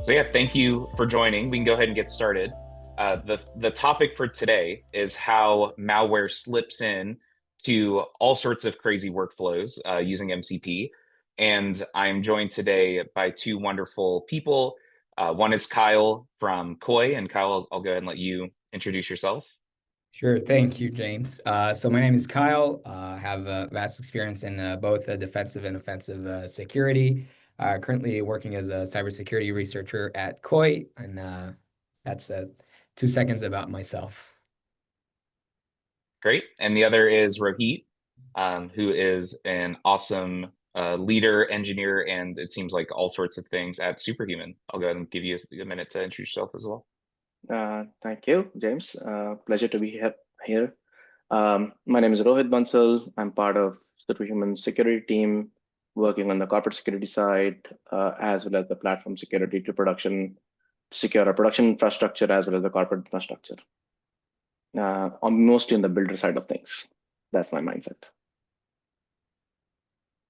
So yeah, thank you for joining. We can go ahead and get started. The topic for today is how malware slips in to all sorts of crazy workflows using MCP. And I'm joined today by two wonderful people. One is Kyle from Koi, and Kyle, I'll go ahead and let you introduce yourself. Sure. Thank you, James. So my name is Kyle. I have vast experience in both defensive and offensive security. Currently working as a cybersecurity researcher at Koi, and that's 2 seconds about myself. Great. And the other is Rohit, who is an awesome leader, engineer, and it seems like all sorts of things at Superhuman. I'll go ahead and give you a minute to introduce yourself as well. Thank you, James. Pleasure to be here. My name is Rohit Bansal. I'm part of Superhuman security team, working on the corporate security side, as well as the platform security to production, to secure our production infrastructure as well as the corporate infrastructure. I'm mostly on the builder side of things. That's my mindset.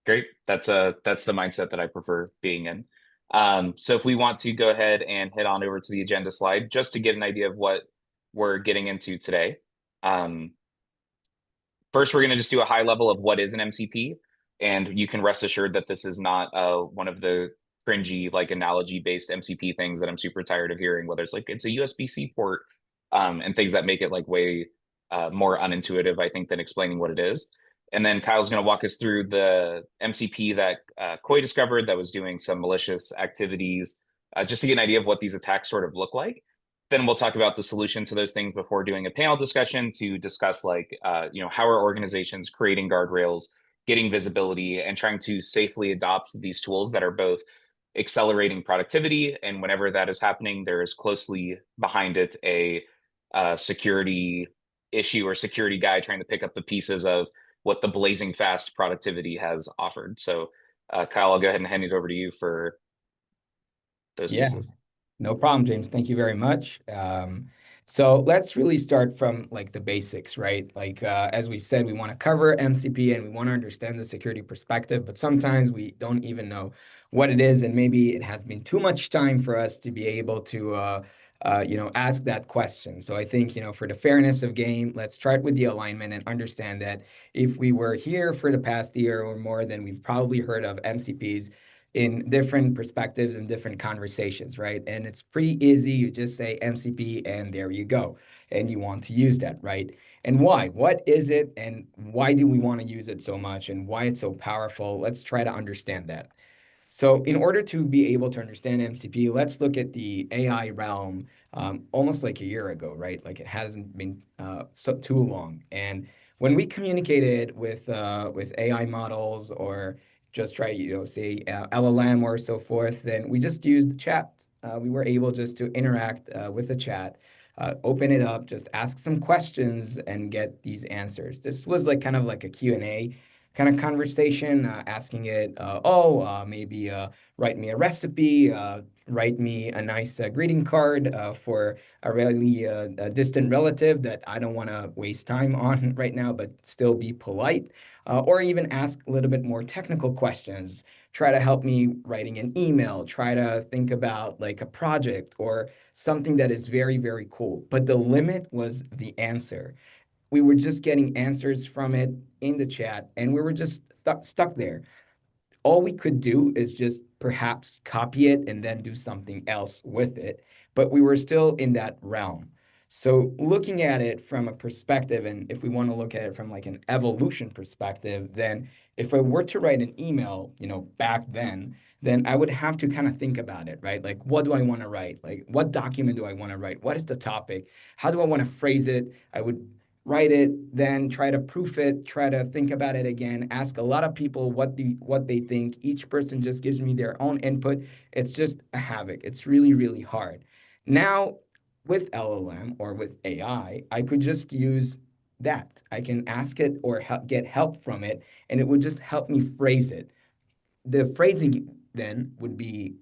Great. That's the mindset that I prefer being in. So if we want to go ahead and head on over to the agenda slide, just to get an idea of what we're getting into today. Um, First, we're going to just do a high level of what is an MCP, and you can rest assured that this is not one of the cringy like analogy based MCP things that I'm super tired of hearing. Whether it's like it's a USB-C port and things that make it like way more unintuitive, I think, than explaining what it is. And then Kyle's going to walk us through the MCP that Koi discovered that was doing some malicious activities, just to get an idea of what these attacks sort of look like. Then we'll talk about the solution to those things before doing a panel discussion to discuss like how are organizations creating guardrails, getting visibility, and trying to safely adopt these tools that are both accelerating productivity, and whenever that is happening, there is closely behind it a security issue or security guy trying to pick up the pieces of what the blazing fast productivity has offered. So Kyle, I'll go ahead and hand it over to you for those Yeah. pieces. No problem, James. Thank you very much. So let's really start from like the basics, right? Like as we've said, we want to cover MCP and we want to understand the security perspective, but sometimes we don't even know what it is, and maybe it has been too much time for us to be able to, ask that question. So I think, for the fairness of game, let's start with the alignment and understand that if we were here for the past year or more, then we've probably heard of MCPs in different perspectives and different conversations, right? And it's pretty easy. You just say MCP and there you go. And you want to use that, right? And why? What is it? And why do we want to use it so much? And why it's so powerful? Let's try to understand that. So, in order to be able to understand MCP, let's look at the AI realm almost like a year ago, right? Like it hasn't been so too long. And when we communicated with AI models or just try, say LLM or so forth, then we just used the chat. We were able just to interact with the chat, open it up, just ask some questions and get these answers. This was like kind of like a Q&A kind of conversation, asking it, maybe write me a recipe, write me a nice greeting card for a really a distant relative that I don't want to waste time on right now, but still be polite, or even ask a little bit more technical questions. Try to help me writing an email, try to think about like a project or something that is very, very cool. But the limit was the answer. We were just getting answers from it in the chat and we were just stuck there. All we could do is just perhaps copy it and then do something else with it, but we were still in that realm. So looking at it from a perspective, and if we want to look at it from like an evolution perspective, then if I were to write an email, back then I would have to kind of think about it, right? Like, what do I want to write? Like, what document do I want to write? What is the topic? How do I want to phrase it? I would write it, then try to proof it, try to think about it again, ask a lot of people what they think. Each person just gives me their own input. It's just a havoc. It's really, really hard. Now, with LLM or with AI, I could just use that. I can ask it or get help from it, and it would just help me phrase it. The phrasing then would be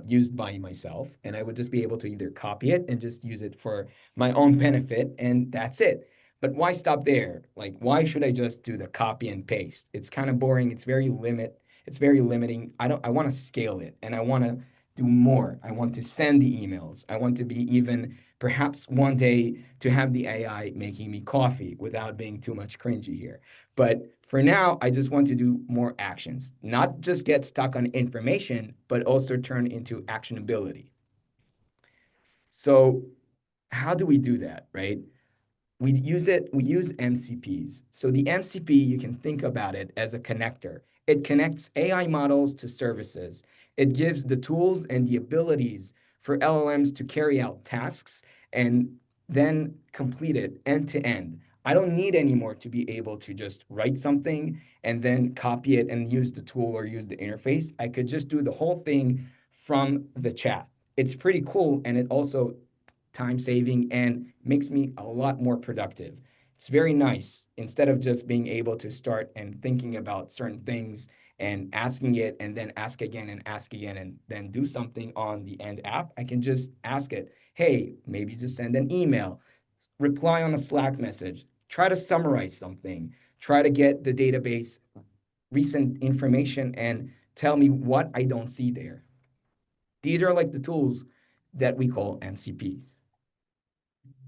used by myself, and I would just be able to either copy it and just use it for my own benefit, and that's it. But why stop there? Like, why should I just do the copy and paste? It's kind of boring. It's very limiting. I want to scale it, and I want to do more. I want to send the emails. I want to be even perhaps one day to have the AI making me coffee without being too much cringy here. But for now, I just want to do more actions, not just get stuck on information, but also turn into actionability. So, how do we do that, right? We use MCPs. So the MCP, you can think about it as a connector. It connects AI models to services. It gives the tools and the abilities for LLMs to carry out tasks and then complete it end to end. I don't need anymore to be able to just write something and then copy it and use the tool or use the interface. I could just do the whole thing from the chat. It's pretty cool, and it also time saving and makes me a lot more productive. It's very nice. Instead of just being able to start and thinking about certain things and asking it and then ask again and then do something on the end app, I can just ask it, hey, maybe just send an email, reply on a Slack message, try to summarize something, try to get the database recent information and tell me what I don't see there. These are like the tools that we call MCPs.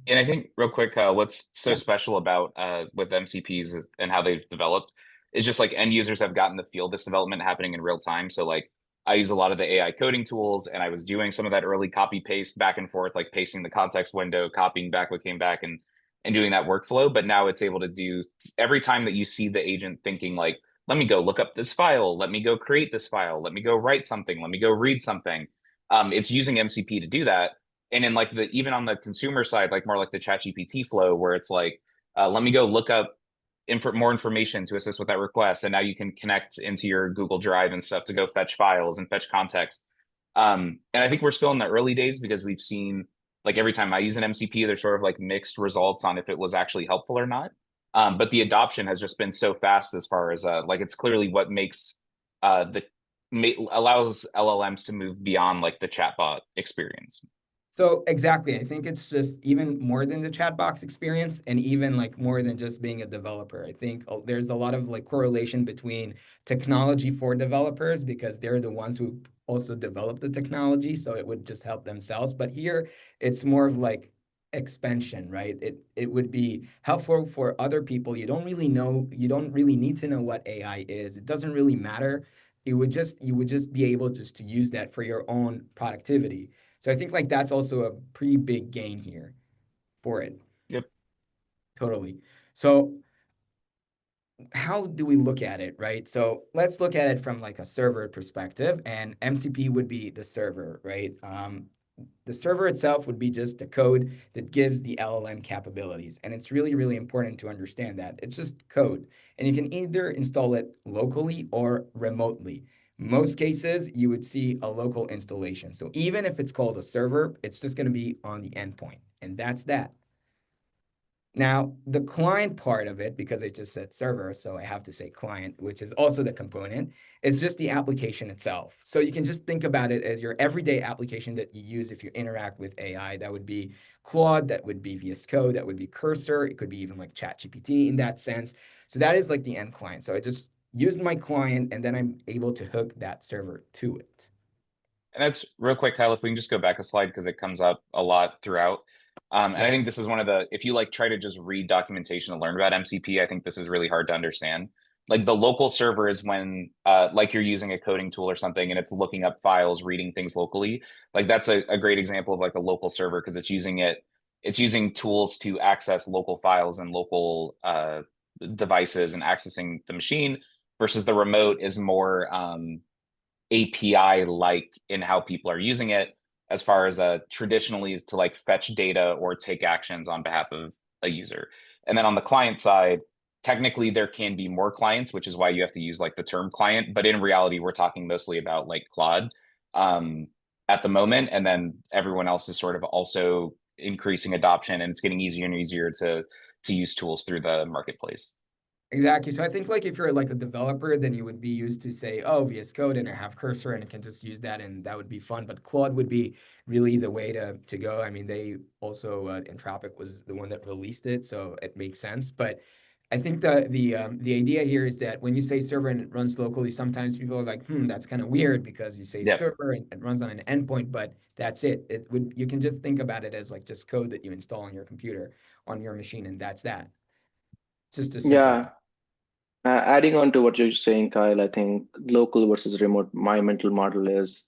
And I think real quick, what's so Yeah. special about with MCPs and how they've developed is just like end users have gotten to feel this development happening in real time. So like I use a lot of the AI coding tools, and I was doing some of that early copy paste back and forth, like pasting the context window, copying back what came back, and doing that workflow. But now it's able to do every time that you see the agent thinking like, let me go look up this file, let me go create this file, let me go write something, let me go read something. It's using MCP to do that. And in like the even on the consumer side, like more like the ChatGPT flow, where it's like, let me go look up more information to assist with that request, and now you can connect into your Google Drive and stuff to go fetch files and fetch context. And I think we're still in the early days because we've seen like every time I use an MCP, there's sort of like mixed results on if it was actually helpful or not. But the adoption has just been so fast as far as like it's clearly what makes the allows LLMs to move beyond like the chatbot experience. So exactly, I think it's just even more than the chat box experience and even like more than just being a developer. I think there's a lot of like correlation between technology for developers because they're the ones who also develop the technology, so it would just help themselves. But here it's more of like expansion, right? It would be helpful for other people. You don't really need to know what AI is. It doesn't really matter. You would just be able just to use that for your own productivity. So I think like that's also a pretty big gain here for it. Yep. Totally. So how do we look at it, right? So let's look at it from like a server perspective, and MCP would be the server, right? The server itself would be just the code that gives the LLM capabilities. And it's really, really important to understand that. It's just code. And you can either install it locally or remotely. Most cases, you would see a local installation. So even if it's called a server, it's just going to be on the endpoint. And that's that. Now, the client part of it, because I just said server, so I have to say client, which is also the component, is just the application itself. So you can just think about it as your everyday application that you use if you interact with AI. That would be Claude, that would be VS Code, that would be Cursor. It could be even like ChatGPT in that sense. So that is like the end client. So I just used my client and then I'm able to hook that server to it. And that's real quick, Kyle, if we can just go back a slide because it comes up a lot throughout. And I Yeah. think this is one of the, if you like try to just read documentation to learn about MCP, I think this is really hard to understand. Like the local server is when, like you're using a coding tool or something and it's looking up files, reading things locally. Like that's a great example of like a local server because it's using tools to access local files and local devices and accessing the machine versus the remote is more, API like in how people are using it as far as traditionally to like fetch data or take actions on behalf of a user. And then on the client side, technically there can be more clients, which is why you have to use like the term client. But in reality, we're talking mostly about like Claude at the moment. And then everyone else is sort of also increasing adoption and it's getting easier and easier to use tools through the marketplace. Exactly. So I think like if you're like a developer, then you would be used to say, oh, VS Code and I have Cursor and I can just use that and that would be fun. But Claude would be really the way to go. I mean, they also Anthropic was the one that released it, so it makes sense. But I think the idea here is that when you say server and it runs locally, sometimes people are like, that's kind of weird because you say Yep. server and it runs on an endpoint, but that's it. You can just think about it as like just code that you install on your computer, on your machine, and that's that. Just a simple Yeah. Adding on to what you're saying, Kyle, I think local versus remote, my mental model is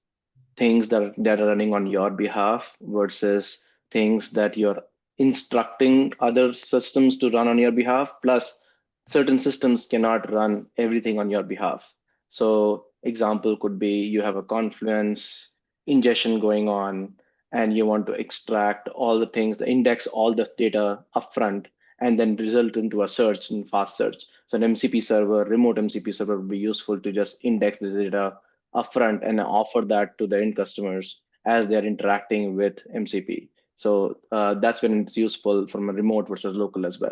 things that are running on your behalf versus things that you're instructing other systems to run on your behalf. Plus, certain systems cannot run everything on your behalf. So, example could be you have a Confluence ingestion going on, and you want to extract all the things, the index all the data upfront, and then result into a search and fast search. So, an MCP server, remote MCP server would be useful to just index the data upfront and offer that to the end customers as they're interacting with MCP. So that's when it's useful from a remote versus local as well.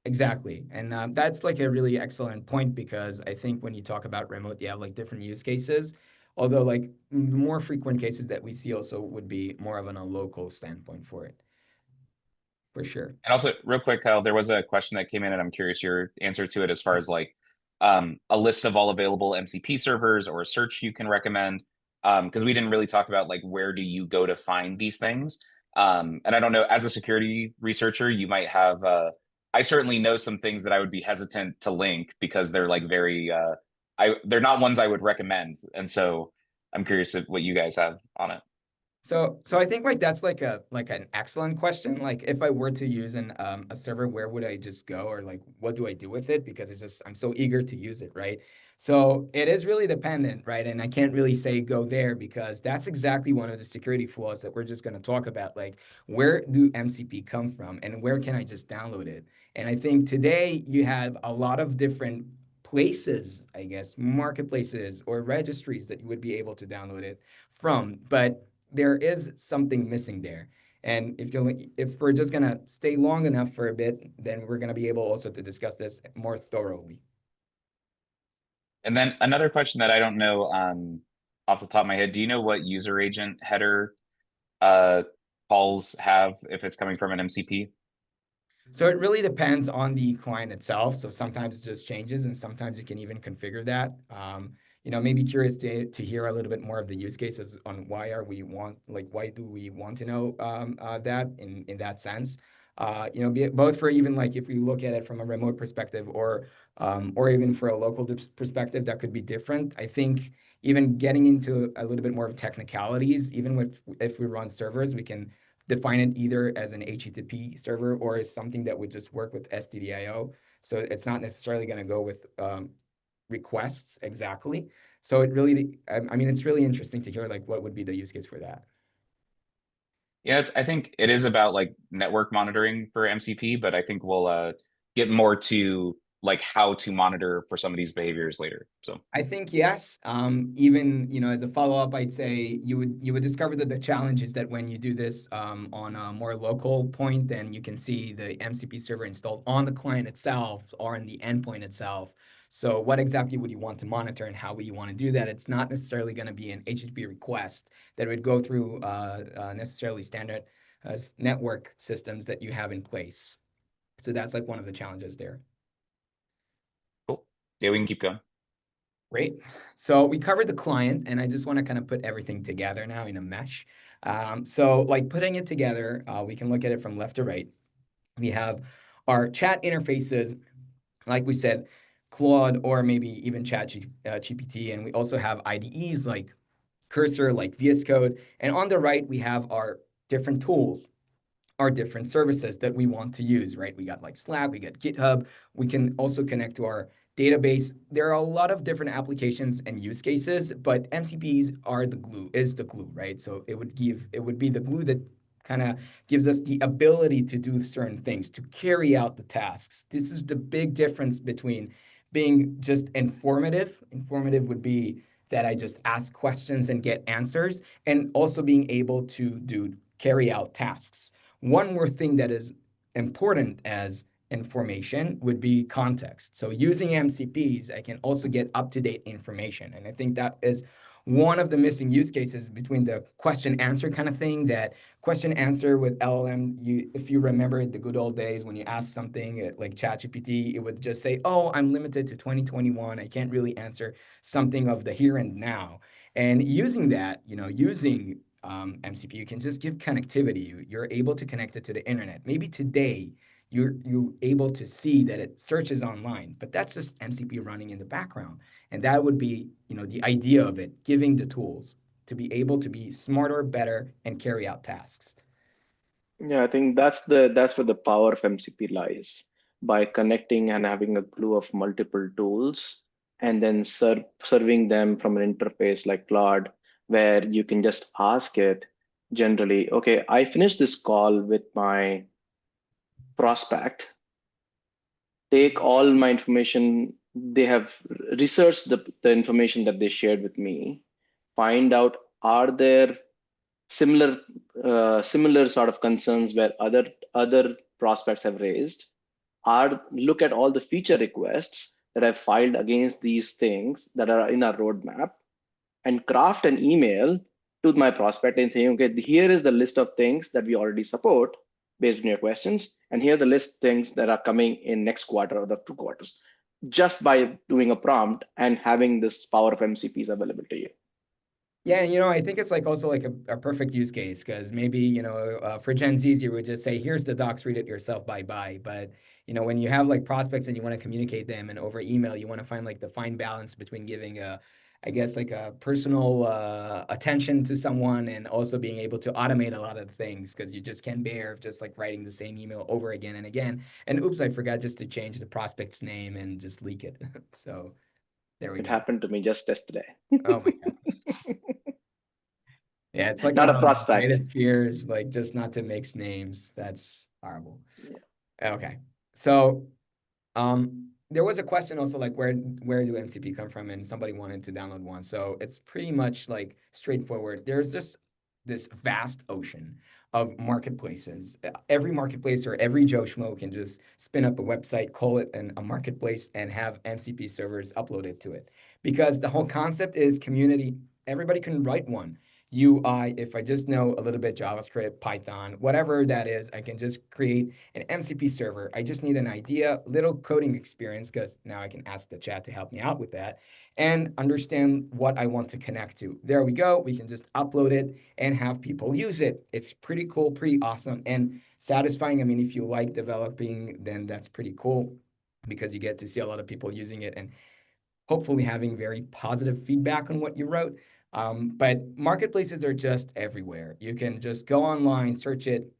Exactly. And that's like a really excellent point because I think when you talk about remote, you have like different use cases. Although, like, the more frequent cases that we see also would be more of a local standpoint for it, for sure. And also, real quick, Kyle, there was a question that came in, and I'm curious your answer to it as far as like a list of all available MCP servers or a search you can recommend. Because we didn't really talk about like where do you go to find these things. And I don't know, as a security researcher, you might have. I certainly know some things that I would be hesitant to link because they're like very. They're not ones I would recommend, and so I'm curious what you guys have on it. So I think like that's like an excellent question. Like if I were to use a server, where would I just go, or like what do I do with it? Because it's just I'm so eager to use it, right? So it is really dependent, right? And I can't really say go there because that's exactly one of the security flaws that we're just going to talk about. Like where do MCP come from, and where can I just download it? And I think today you have a lot of different places, I guess, marketplaces or registries that you would be able to download it from, but there is something missing there. And if we're just gonna stay long enough for a bit, then we're gonna be able also to discuss this more thoroughly. And then another question that I don't know off the top of my head, do you know what user agent header uh, calls have if it's coming from an MCP? So it really depends on the client itself. So sometimes it just changes, and sometimes you can even configure that. Maybe curious to hear a little bit more of the use cases on why do we want to know that in that sense. Both for even like if we look at it from a remote perspective or even for a local perspective, that could be different. I think even getting into a little bit more of technicalities, even if we run servers, we can define it either as an HTTP server or as something that would just work with STDIO. So it's not necessarily going to go with requests exactly. So I mean, it's really interesting to hear like what would be the use case for that. Yeah, I think it is about like network monitoring for MCP, but I think we'll get more to like how to monitor for some of these behaviors later. So I think yes. Even as a follow-up, I'd say you would discover that the challenge is that when you do this on a more local point, then you can see the MCP server installed on the client itself or on the endpoint itself. So what exactly would you want to monitor and how would you want to do that? It's not necessarily going to be an HTTP request that would go through necessarily standard network systems that you have in place. So that's like one of the challenges there. cool. Yeah, we can keep going. Great. So we covered the client, and I just want to kind of put everything together now in a mesh. So like putting it together, we can look at it from left to right. We have our chat interfaces, like we said, Claude or maybe even GPT, and we also have IDEs like Cursor, like VS Code, and on the right we have our different tools, our different services that we want to use, right? We got like Slack, we got GitHub. We can also connect to our database. There are a lot of different applications and use cases, but MCPs is the glue, right? So it would be the glue that kind of gives us the ability to do certain things, to carry out the tasks. This is the big difference between being just informative. Informative would be that I just ask questions and get answers, and also being able to carry out tasks. One more thing that is important as information would be context. So using MCPs, I can also get up-to-date information. And I think that is one of the missing use cases between the question answer kind of thing, that question answer with LLM, if you remember the good old days when you asked something like ChatGPT, it would just say, oh, I'm limited to 2021. I can't really answer something of the here and now. And using that, using MCP, you can just give connectivity. You're able to connect it to the internet. Maybe today you're able to see that it searches online, but that's just MCP running in the background. And that would be, the idea of it, giving the tools to be able to be smarter, better, and carry out tasks. Yeah, I think that's where the power of MCP lies. By connecting and having a glue of multiple tools, and then serving them from an interface like Claude, where you can just ask it generally, okay, I finished this call with my prospect, take all my information, they have researched the information that they shared with me, find out, are there similar similar sort of concerns where other prospects have raised, are look at all the feature requests that I've filed against these things that are in our roadmap, and craft an email to my prospect and saying, okay, here is the list of things that we already support based on your questions, and here are the list things that are coming in next quarter or the 2 quarters, just by doing a prompt and having this power of MCPs available to you. Yeah, and I think it's like also like a perfect use case, because maybe for Gen Zs you would just say, here's the docs, read it yourself, bye bye. But when you have like prospects and you want to communicate them, and over email you want to find like the fine balance between giving I guess like a personal attention to someone, and also being able to automate a lot of things, because you just can't bear just like writing the same email over again and again. And oops, I forgot just to change the prospect's name and just leak it. So there we It go. happened to me just yesterday. Oh my God. Yeah, it's like Not one a of my prospect. greatest fears, like just not to mix names. That's horrible. Yeah. Okay. So, there was a question also like where do MCP come from, and somebody wanted to download one. So it's pretty much like straightforward. There's just this vast ocean of marketplaces. Every marketplace or every Joe Schmo can just spin up a website, call it a marketplace, and have MCP servers uploaded to it. Because the whole concept is community. Everybody can write one. UI, if I just know a little bit JavaScript, Python, whatever that is, I can just create an MCP server. I just need an idea, little coding experience, because now I can ask the chat to help me out with that, and understand what I want to connect to. There we go. We can just upload it and have people use it. It's pretty cool, pretty awesome, and satisfying. I mean, if you like developing, then that's pretty cool, because you get to see a lot of people using it and hopefully having very positive feedback on what you wrote. But marketplaces are just everywhere. You can just go online, search it,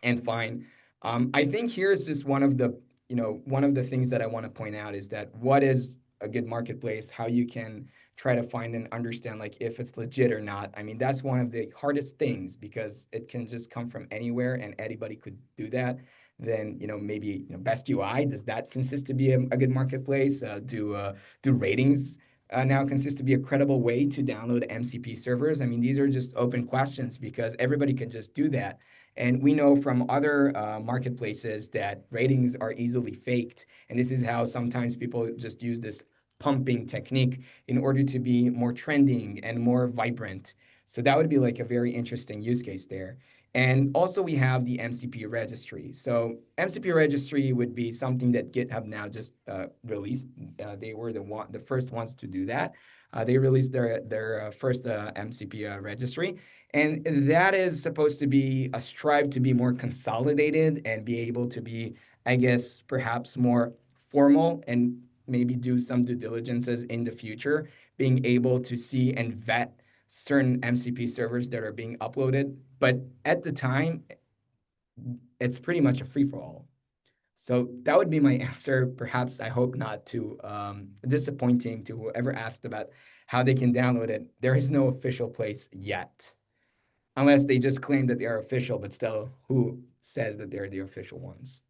and find. I think here's just one of the things that I want to point out is that what is a good marketplace, how you can try to find and understand like if it's legit or not. I mean, that's one of the hardest things, because it can just come from anywhere and anybody could do that. Then maybe best UI, does that consist to be a good marketplace? Do ratings now consist to be a credible way to download MCP servers? I mean, these are just open questions, because everybody can just do that. And we know from other marketplaces that ratings are easily faked. And this is how sometimes people just use this pumping technique in order to be more trending and more vibrant. So that would be like a very interesting use case there. And also we have the MCP registry. So MCP registry would be something that GitHub now just released. They were the first ones to do that. They released their first MCP registry, and that is supposed to be a strive to be more consolidated and be able to be, I guess, perhaps more formal, and maybe do some due diligences in the future, being able to see and vet certain MCP servers that are being uploaded. But at the time, it's pretty much a free for all. So that would be my answer. Perhaps I hope not too disappointing to whoever asked about how they can download it. There is no official place yet, unless they just claim that they are official, but still, who says that they're the official ones?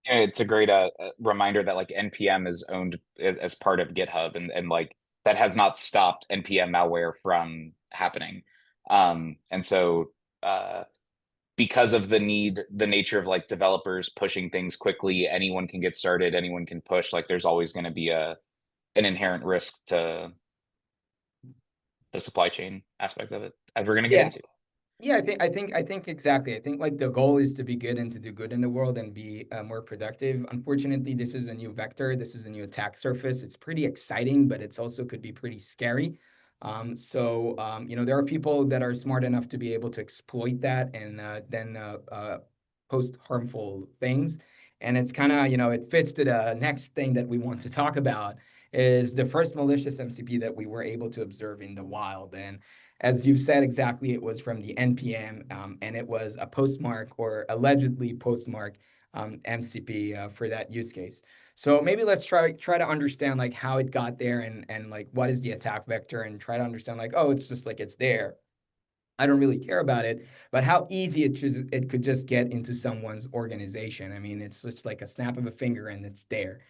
Yeah, it's a great reminder that like NPM is owned as part of GitHub, and like that has not stopped NPM malware from happening. And so because of the nature of like developers pushing things quickly, anyone can get started, anyone can push. Like there's always going to be an inherent risk to the supply chain aspect of it, as we're going to get Yeah. into. Yeah, I think exactly. I think like the goal is to be good and to do good in the world and be more productive. Unfortunately, this is a new vector. This is a new attack surface. It's pretty exciting, but it's also could be pretty scary. There are people that are smart enough to be able to exploit that and then post harmful things. And it's kind of, it fits to the next thing that we want to talk about is the first malicious MCP that we were able to observe in the wild. And as you've said exactly, it was from the NPM, and it was a postmark or allegedly postmark MCP for that use case. So maybe let's try to understand like how it got there and like what is the attack vector and try to understand like, oh, it's just like it's there. I don't really care about it, but how easy it could just get into someone's organization. I mean, it's just like a snap of a finger and it's there.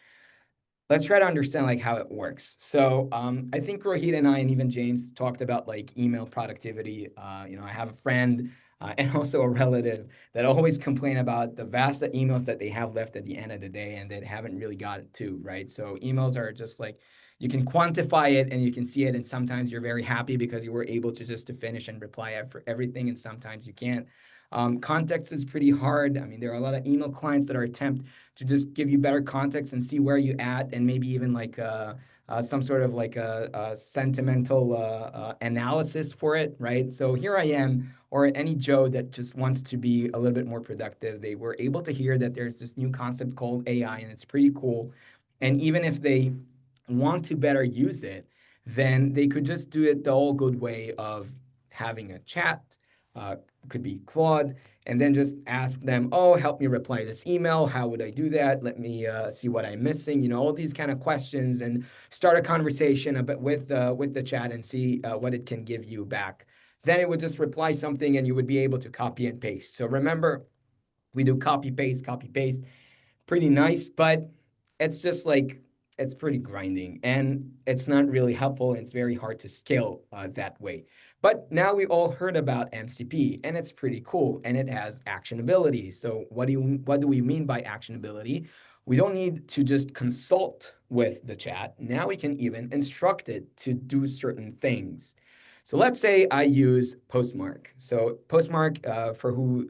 Let's try to understand like how it works. So I think Rohit and I and even James talked about like email productivity. I have a friend and also a relative that always complain about the vast emails that they have left at the end of the day and that haven't really got it to, right? So emails are just like you can quantify it and you can see it, and sometimes you're very happy because you were able to just to finish and reply for everything, and sometimes you can't. Context is pretty hard. I mean, there are a lot of email clients that are attempt to just give you better context and see where you at, and maybe even like some sort of like a sentimental analysis for it, right? So here I am, or any Joe that just wants to be a little bit more productive. They were able to hear that there's this new concept called AI, and it's pretty cool. And even if they want to better use it, then they could just do it the old good way of having a chat. Uh, could be Claude, and then just ask them, oh, help me reply this email. How would I do that? Let me see what I'm missing. All these kind of questions, and start a conversation a bit with the chat and see what it can give you back. Then it would just reply something, and you would be able to copy and paste. So remember, we do copy paste, pretty nice, but it's just like it's pretty grinding and it's not really helpful, and it's very hard to scale that way. But now we all heard about MCP and it's pretty cool and it has actionability. So what do we mean by actionability? We don't need to just consult with the chat. Now we can even instruct it to do certain things. So let's say I use Postmark. So Postmark, for who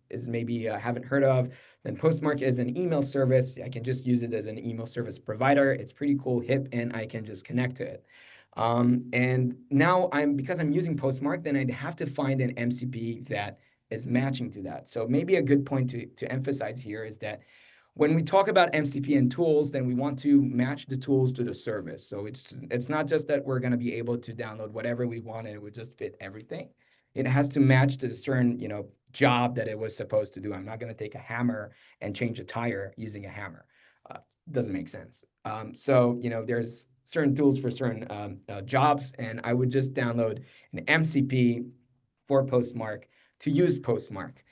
is maybe haven't heard of, then Postmark is an email service. I can just use it as an email service provider. It's pretty cool, hip, and I can just connect to it. And now because I'm using Postmark, then I'd have to find an MCP that is matching to that. So maybe a good point to emphasize here is that when we talk about MCP and tools, then we want to match the tools to the service. So it's not just that we're going to be able to download whatever we want and it would just fit everything. It has to match the certain, job that it was supposed to do. I'm not going to take a hammer and change a tire using a hammer. Uh, doesn't make sense. There's certain tools for certain jobs, and I would just download an MCP for Postmark to use Postmark.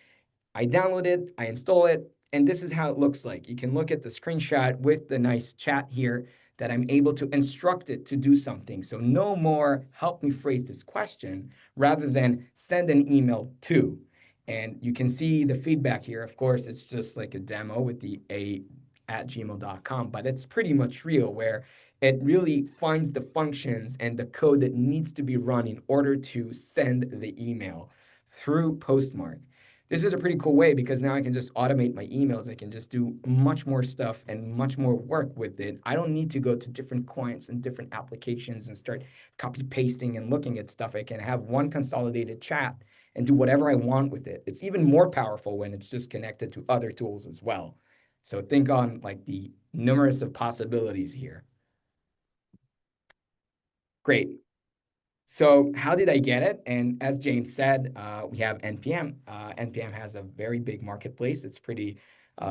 I download it, I install it, and this is how it looks like. You can look at the screenshot with the nice chat here that I'm able to instruct it to do something. So no more help me phrase this question rather than send an email to. And you can see the feedback here. Of course, it's just like a demo with the a@gmail.com, but it's pretty much real where it really finds the functions and the code that needs to be run in order to send the email through Postmark. This is a pretty cool way because now I can just automate my emails. I can just do much more stuff and much more work with it. I don't need to go to different clients and different applications and start copy pasting and looking at stuff. I can have one consolidated chat and do whatever I want with it. It's even more powerful when it's just connected to other tools as well. So think on like the numerous of possibilities here. Great. So how did I get it? And as James said, we have NPM. NPM has a very big marketplace. It's pretty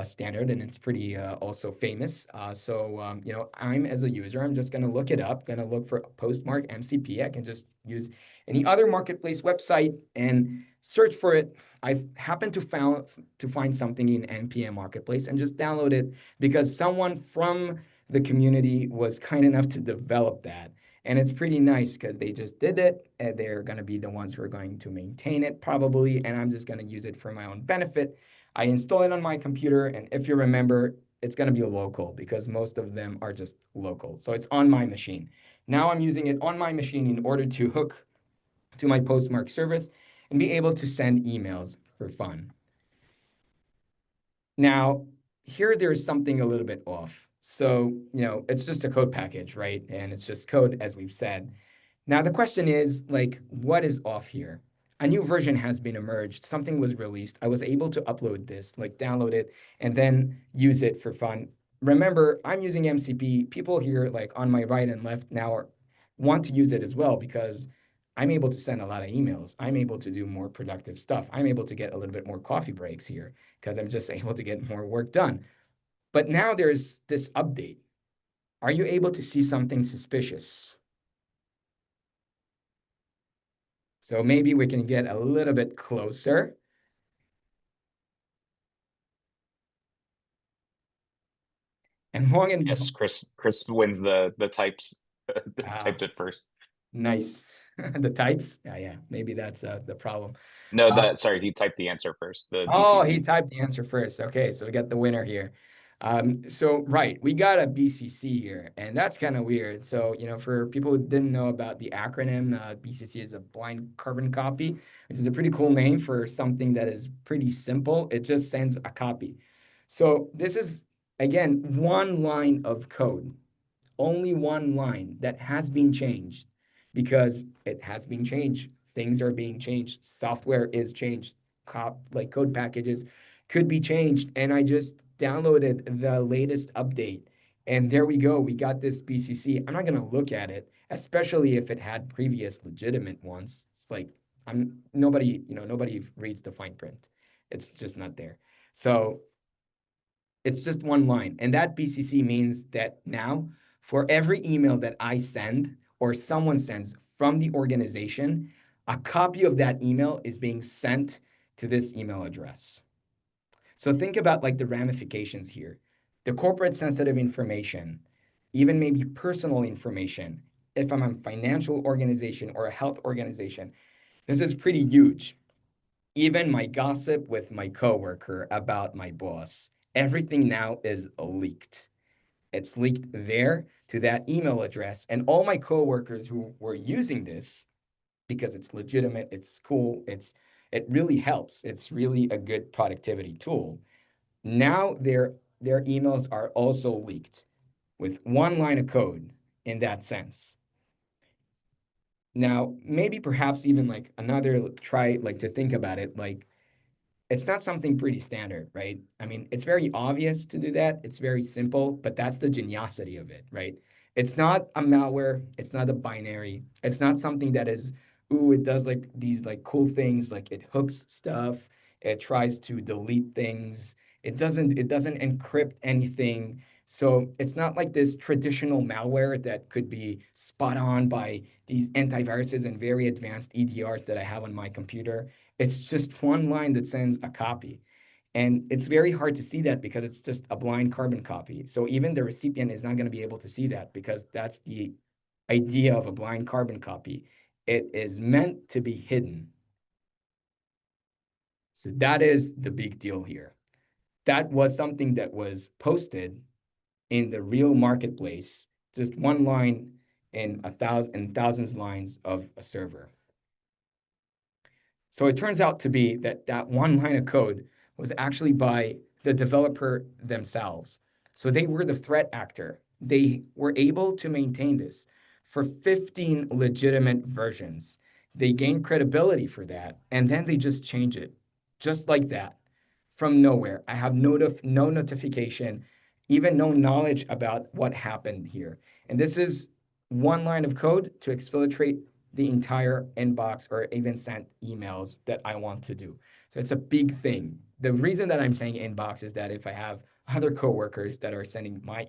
standard and it's pretty also famous. I'm as a user, I'm just going to look it up, going to look for Postmark MCP. I can just use any other marketplace website and search for it. I've happened to find something in NPM marketplace and just download it because someone from the community was kind enough to develop that. And it's pretty nice because they just did it. And they're going to be the ones who are going to maintain it probably. And I'm just going to use it for my own benefit. I install it on my computer. And if you remember, it's going to be local because most of them are just local. So it's on my machine. Now I'm using it on my machine in order to hook to my postmark service and be able to send emails for fun. Now, here there's something a little bit off. So, it's just a code package, right? And it's just code, as we've said. Now, the question is, like, what is off here? A new version has been emerged. Something was released. I was able to upload this, like download it, and then use it for fun. Remember, I'm using MCP. People here, like on my right and left now, want to use it as well because I'm able to send a lot of emails. I'm able to do more productive stuff. I'm able to get a little bit more coffee breaks here because I'm just able to get more work done. But now there's this update. Are you able to see something suspicious? So maybe we can get a little bit closer. And long and Yes, Chris wins the types. ah, Typed it first. nice. The types. Yeah. Maybe that's the problem. No, Uh, sorry, he typed the answer first. The Oh, he BCC. typed the answer first. Okay, so we got the winner here. So right, we got a BCC here, and that's kind of weird. So, for people who didn't know about the acronym, BCC is a blind carbon copy, which is a pretty cool name for something that is pretty simple. It just sends a copy. So this is, again, one line of code, only one line that has been changed because it has been changed. Things are being changed. Software is changed. Like code packages could be changed. And I just downloaded the latest update. And there we go. We got this BCC. I'm not going to look at it, especially if it had previous legitimate ones. It's like nobody reads the fine print. It's just not there. So it's just one line. And that BCC means that now for every email that I send or someone sends from the organization, a copy of that email is being sent to this email address. So think about like the ramifications here. The corporate sensitive information, even maybe personal information, if I'm a financial organization or a health organization, this is pretty huge. Even my gossip with my coworker about my boss, everything now is leaked. It's leaked there to that email address. And all my coworkers who were using this, because it's legitimate, it's cool, it really helps. It's really a good productivity tool. Now their emails are also leaked with one line of code in that sense. Now, maybe perhaps even like another try like to think about it like it's not something pretty standard, right? I mean, it's very obvious to do that. It's very simple, but that's the geniosity of it, right? It's not a malware. It's not a binary. It's not something that is, ooh, it does like these like cool things, like it hooks stuff. It tries to delete things. It doesn't encrypt anything. So it's not like this traditional malware that could be spot on by these antiviruses and very advanced EDRs that I have on my computer. It's just one line that sends a copy. And it's very hard to see that because it's just a blind carbon copy. So even the recipient is not going to be able to see that because that's the idea of a blind carbon copy. It is meant to be hidden. So that is the big deal here. That was something that was posted in the real marketplace, just one line in thousands lines of a server. So it turns out to be that that one line of code was actually by the developer themselves. So they were the threat actor. They were able to maintain this for 15 legitimate versions. They gained credibility for that, and then they just change it just like that from nowhere. I have no notification, even no knowledge about what happened here. And this is one line of code to exfiltrate the entire inbox or even sent emails that I want to do. So it's a big thing. The reason that I'm saying inbox is that if I have other coworkers that are sending my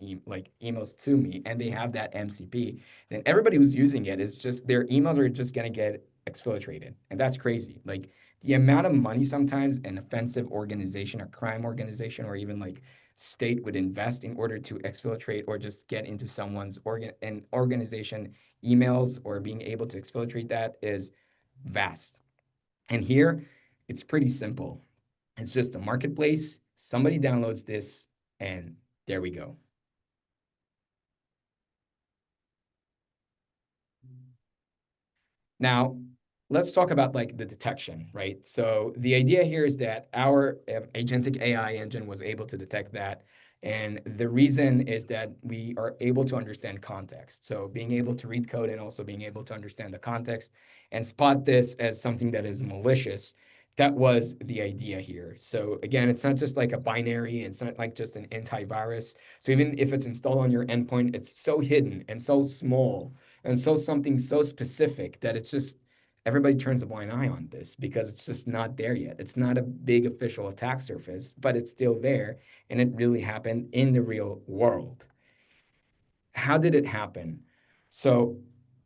emails to me and they have that MCP, then everybody who's using it is just their emails are just gonna get exfiltrated. And that's crazy. Like the amount of money sometimes an offensive organization or crime organization or even like state would invest in order to exfiltrate or just get into someone's organization emails or being able to exfiltrate that is vast. And here, it's pretty simple. It's just a marketplace. Somebody downloads this, and there we go. Now, let's talk about like the detection, right? So the idea here is that our agentic AI engine was able to detect that. And the reason is that we are able to understand context. So being able to read code and also being able to understand the context and spot this as something that is malicious. That was the idea here. So again, it's not just like a binary, it's not like just an antivirus. So even if it's installed on your endpoint, it's so hidden and so small and so something so specific that it's just everybody turns a blind eye on this because it's just not there yet. It's not a big official attack surface, but it's still there, and it really happened in the real world. How did it happen? So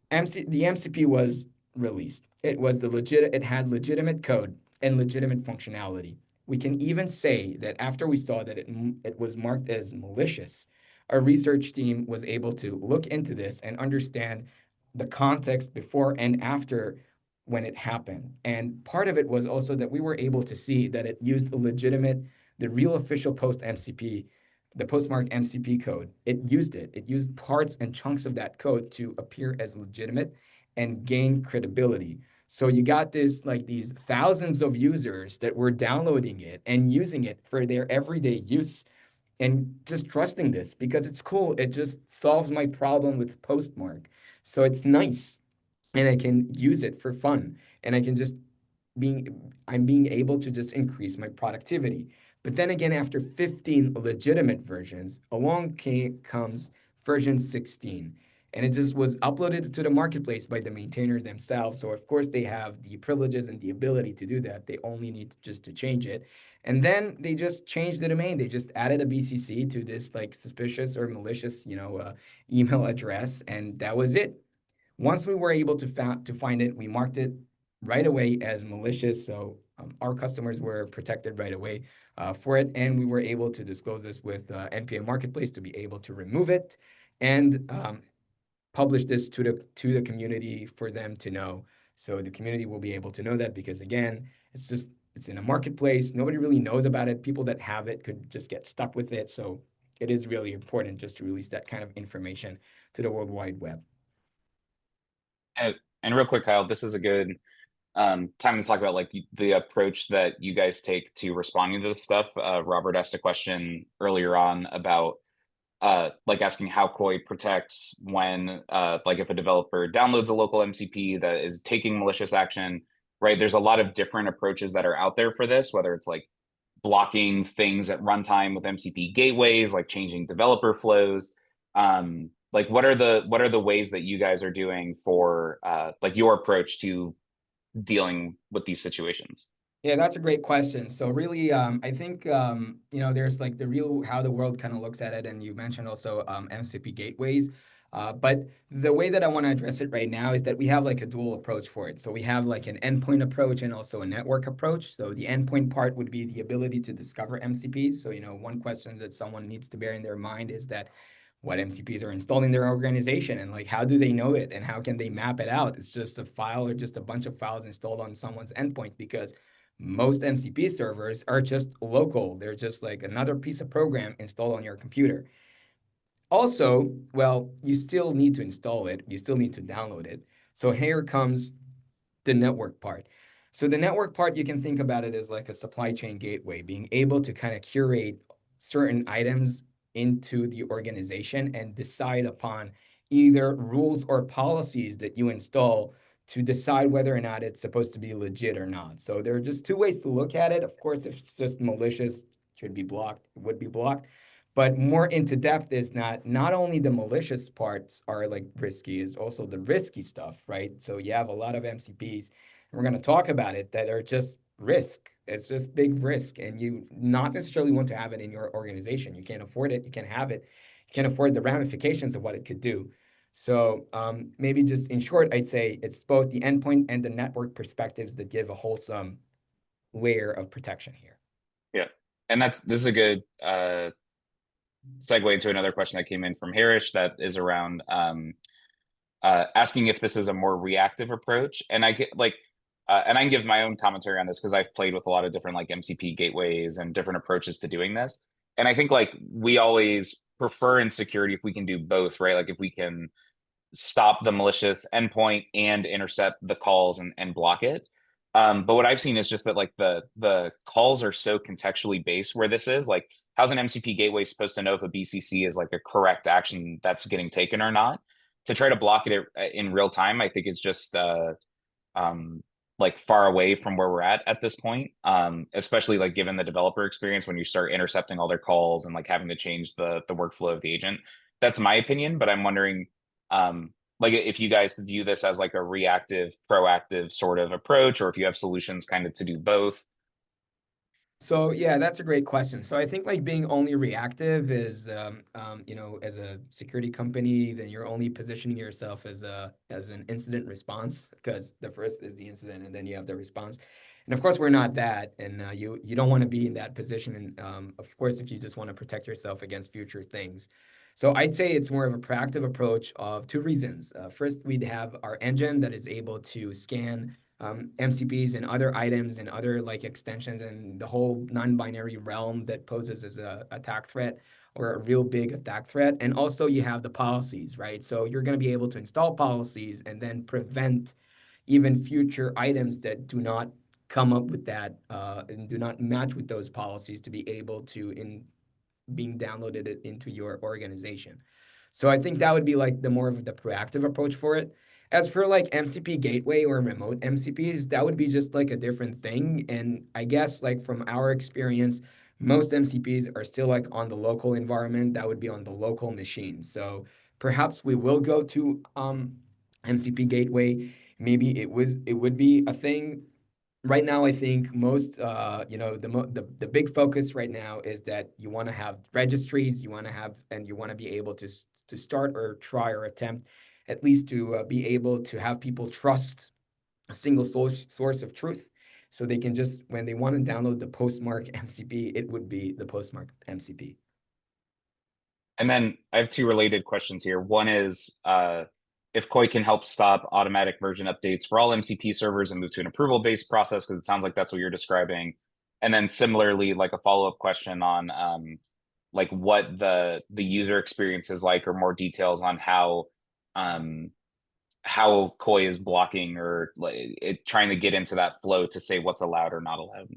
the MCP was released. It had legitimate code and legitimate functionality. We can even say that after we saw that it was marked as malicious, our research team was able to look into this and understand the context before and after when it happened. And part of it was also that we were able to see that it used the real official post MCP, the postmark MCP code. It used it. It used parts and chunks of that code to appear as legitimate and gain credibility. So you got this like these thousands of users that were downloading it and using it for their everyday use and just trusting this because it's cool. It just solves my problem with postmark. So it's nice and I can use it for fun and I can just I'm being able to just increase my productivity. But then again, after 15 legitimate versions, comes version 16. And it just was uploaded to the marketplace by the maintainer themselves. So of course they have the privileges and the ability to do that. They only need just to change it. And then they just changed the domain. They just added a BCC to this like suspicious or malicious, email address, and that was it. Once we were able to find it, we marked it right away as malicious. So our customers were protected right away for it, and we were able to disclose this with NPM Marketplace to be able to remove it and publish this to the community for them to know. So the community will be able to know that because again, it's in a marketplace. Nobody really knows about it. People that have it could just get stuck with it. So it is really important just to release that kind of information to the World Wide Web. And real quick, Kyle, this is a good time to talk about like the approach that you guys take to responding to this stuff. Robert asked a question earlier on about like asking how Koi protects when like if a developer downloads a local MCP that is taking malicious action, right? There's a lot of different approaches that are out there for this, whether it's like blocking things at runtime with MCP gateways, like changing developer flows. Like what are the ways that you guys are doing for like your approach to dealing with these situations? Yeah, that's a great question. So really, I think there's like the real how the world kind of looks at it, and you mentioned also MCP gateways. But the way that I want to address it right now is that we have like a dual approach for it. So we have like an endpoint approach and also a network approach. So the endpoint part would be the ability to discover MCPs. So one question that someone needs to bear in their mind is that what MCPs are installed in their organization and like how do they know it and how can they map it out? It's just a file or just a bunch of files installed on someone's endpoint because most MCP servers are just local. They're just like another piece of program installed on your computer. Also, well, you still need to install it. You still need to download it. So here comes the network part. So the network part, you can think about it as like a supply chain gateway, being able to kind of curate certain items into the organization and decide upon either rules or policies that you install to decide whether or not it's supposed to be legit or not. So there are just two ways to look at it. Of course, if it's just malicious, should be blocked, would be blocked. But more into depth is not only the malicious parts are like risky, is also the risky stuff, right? So you have a lot of MCPs, and we're going to talk about it, that are just risk. It's just big risk, and you not necessarily want to have it in your organization. You can't afford it. You can't have it. You can't afford the ramifications of what it could do. So maybe just in short, I'd say it's both the endpoint and the network perspectives that give a wholesome layer of protection here. Yeah, and this is a good segue into another question that came in from Harish that is around asking if this is a more reactive approach. And I get like, and I can give my own commentary on this because I've played with a lot of different like MCP gateways and different approaches to doing this. And I think like we always prefer in security if we can do both, right? Like if we can stop the malicious endpoint and intercept the calls and block it. But what I've seen is just that like the calls are so contextually based where this is like, how's an MCP gateway supposed to know if a BCC is like a correct action that's getting taken or not? To try to block it in real time, I think is just um, like far away from where we're at this point. Especially like given the developer experience when you start intercepting all their calls and like having to change the workflow of the agent. That's my opinion, but I'm wondering like if you guys view this as like a reactive, proactive sort of approach, or if you have solutions kind of to do both. So yeah, that's a great question. So I think like being only reactive is, as a security company, then you're only positioning yourself as an incident response because the first is the incident and then you have the response. And of course, we're not that, and you don't want to be in that position. And of course, if you just want to protect yourself against future things. So I'd say it's more of a proactive approach of two reasons. First, we'd have our engine that is able to scan MCPs and other items and other like extensions and the whole non-binary realm that poses as a attack threat or a real big attack threat. And also you have the policies, right? So you're going to be able to install policies and then prevent even future items that do not come up with that and do not match with those policies to be able to in being downloaded into your organization. So I think that would be like the more of the proactive approach for it. As for like MCP gateway or remote MCPs, that would be just like a different thing. And I guess like from our experience, most MCPs are still like on the local environment. That would be on the local machine. So perhaps we will go to MCP gateway. Maybe it would be a thing. Right now, I think most, the big focus right now is that you want to have registries, you want to have, and you want to be able to start or try or attempt at least to be able to have people trust a single source of truth. So they can just, when they want to download the Postmark MCP, it would be the Postmark MCP. And then I have two related questions here. One is if Koi can help stop automatic version updates for all MCP servers and move to an approval-based process, because it sounds like that's what you're describing. And then similarly, like a follow-up question on like what the user experience is like, or more details on um, how Koi is blocking or like, trying to get into that flow to say what's allowed or not allowed.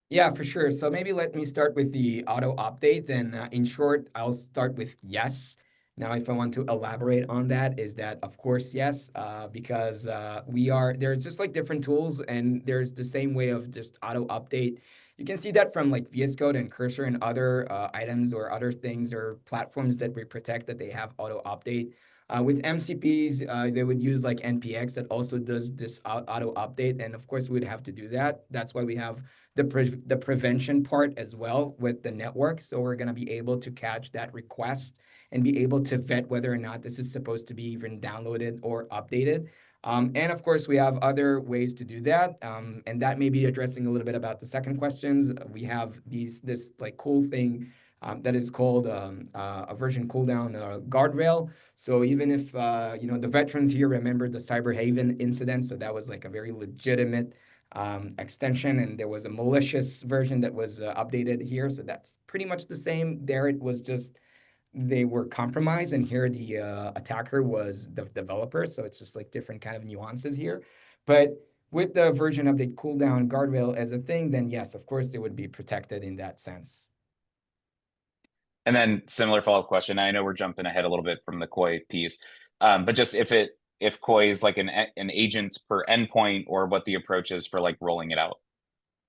Yeah, for sure. So maybe let me start with the auto update. Then, in short, I'll start with yes. Now, if I want to elaborate on that, is that of course yes, because there's just like different tools, and there's the same way of just auto update. You can see that from like VS Code and Cursor and other items or other things or platforms that we protect that they have auto update. With MCPs, they would use like NPX that also does this auto update, and of course we'd have to do that. That's why we have the prevention part as well with the network. So we're going to be able to catch that request and be able to vet whether or not this is supposed to be even downloaded or updated. And of course, we have other ways to do that. And that may be addressing a little bit about the second questions. We have this like cool thing that is called a version cooldown guardrail. So even if the veterans here remember the Cyberhaven incident, so that was like a very legitimate extension, and there was a malicious version that was updated here. So that's pretty much the same. There it was just they were compromised, and here the attacker was the developer. So it's just like different kind of nuances here. But with the version update cooldown guardrail as a thing, then yes, of course, they would be protected in that sense. And then similar follow-up question. I know we're jumping ahead a little bit from the Koi piece, but just if Koi is like an agent per endpoint, or what the approach is for like rolling it out.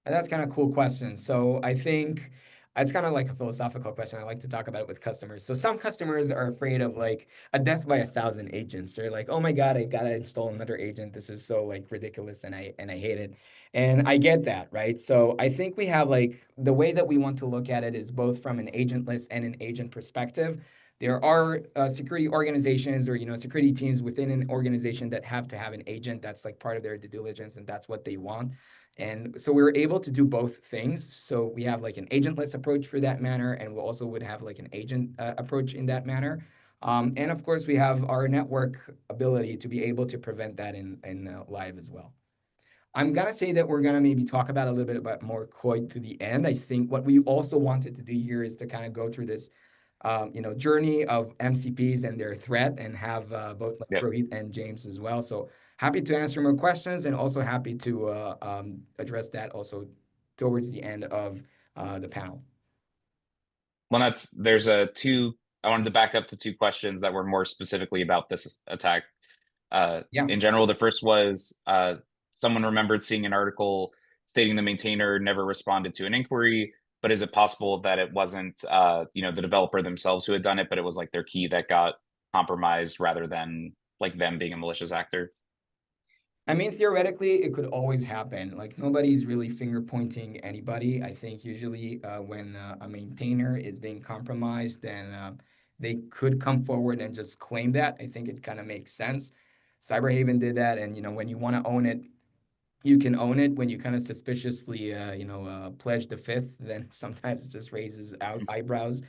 And that's kind of cool question. So I think it's kind of like a philosophical question. I like to talk about it with customers. So some customers are afraid of like a death by 1,000 agents. They're like, oh my God, I gotta install another agent. This is so like ridiculous and I hate it. And I get that, right? So I think we have like the way that we want to look at it is both from an agentless and an agent perspective. There are security organizations or security teams within an organization that have to have an agent. That's like part of their due diligence, and that's what they want. And so we were able to do both things. So we have like an agentless approach for that manner, and we also would have like an agent approach in that manner. And of course, we have our network ability to be able to prevent that in live as well. I'm gonna say that we're gonna maybe talk about a little bit about more Koi to the end. I think what we also wanted to do here is to kind of go through this journey of MCPs and their threat, and have both like Yep. Rohit and James as well. So happy to answer more questions, and also happy to address that also towards the end of the panel. Well, there's a two. I wanted to back up to two questions that were more specifically about this attack. Yeah. In general, the first was someone remembered seeing an article stating the maintainer never responded to an inquiry, but is it possible that it wasn't the developer themselves who had done it, but it was like their key that got compromised rather than like them being a malicious actor? I mean, theoretically, it could always happen. Like nobody's really finger pointing anybody. I think usually when a maintainer is being compromised, then they could come forward and just claim that. I think it kind of makes sense. Cyberhaven did that, and when you want to own it, you can own it. When you kind of suspiciously pledge the fifth, then sometimes it just raises out eyebrows,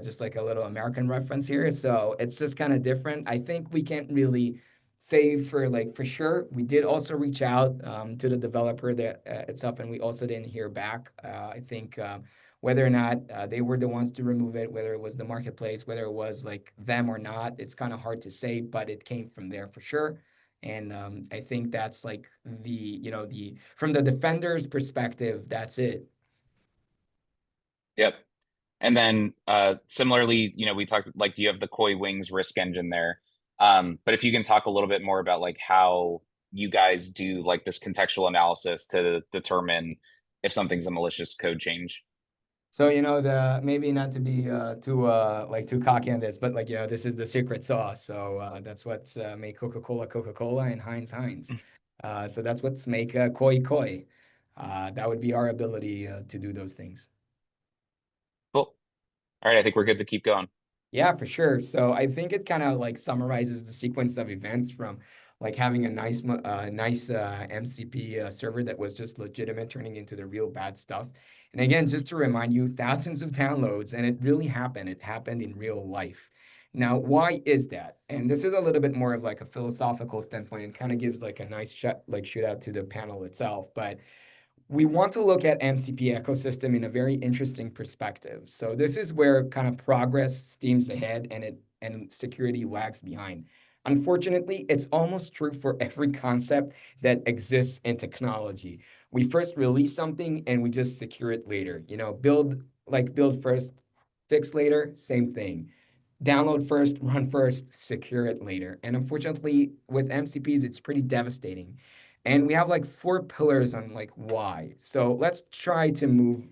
just like a little American reference here. So it's just kind of different. I think we can't really say for sure. We did also reach out to the developer that itself, and we also didn't hear back. I think whether or not they were the ones to remove it, whether it was the marketplace, whether it was like them or not, it's kind of hard to say, but it came from there for sure. And I think that's like the from the defender's perspective, that's it. Yep. And then similarly, we talked like you have the Koi Wings risk engine there. But if you can talk a little bit more about like how you guys do like this contextual analysis to determine if something's a malicious code change. So the maybe not to be too cocky on this, but like this is the secret sauce. So that's what's make Coca-Cola Coca-Cola and Heinz Heinz. So that's what's make Koi Koi. That would be our ability to do those things. Cool. All right, I think we're good to keep going. Yeah, for sure. So I think it kind of like summarizes the sequence of events from like having a nice MCP server that was just legitimate, turning into the real bad stuff. And again, just to remind you, thousands of downloads, and it really happened. It happened in real life. Now, why is that? And this is a little bit more of like a philosophical standpoint, and kind of gives like a nice shoot out to the panel itself. But we want to look at MCP ecosystem in a very interesting perspective. So this is where kind of progress steams ahead and security lags behind. Unfortunately, it's almost true for every concept that exists in technology. We first release something and we just secure it later. Build first, fix later, same thing. Download first, run first, secure it later. And unfortunately, with MCPs, it's pretty devastating. And we have like four pillars on like why. So let's try to move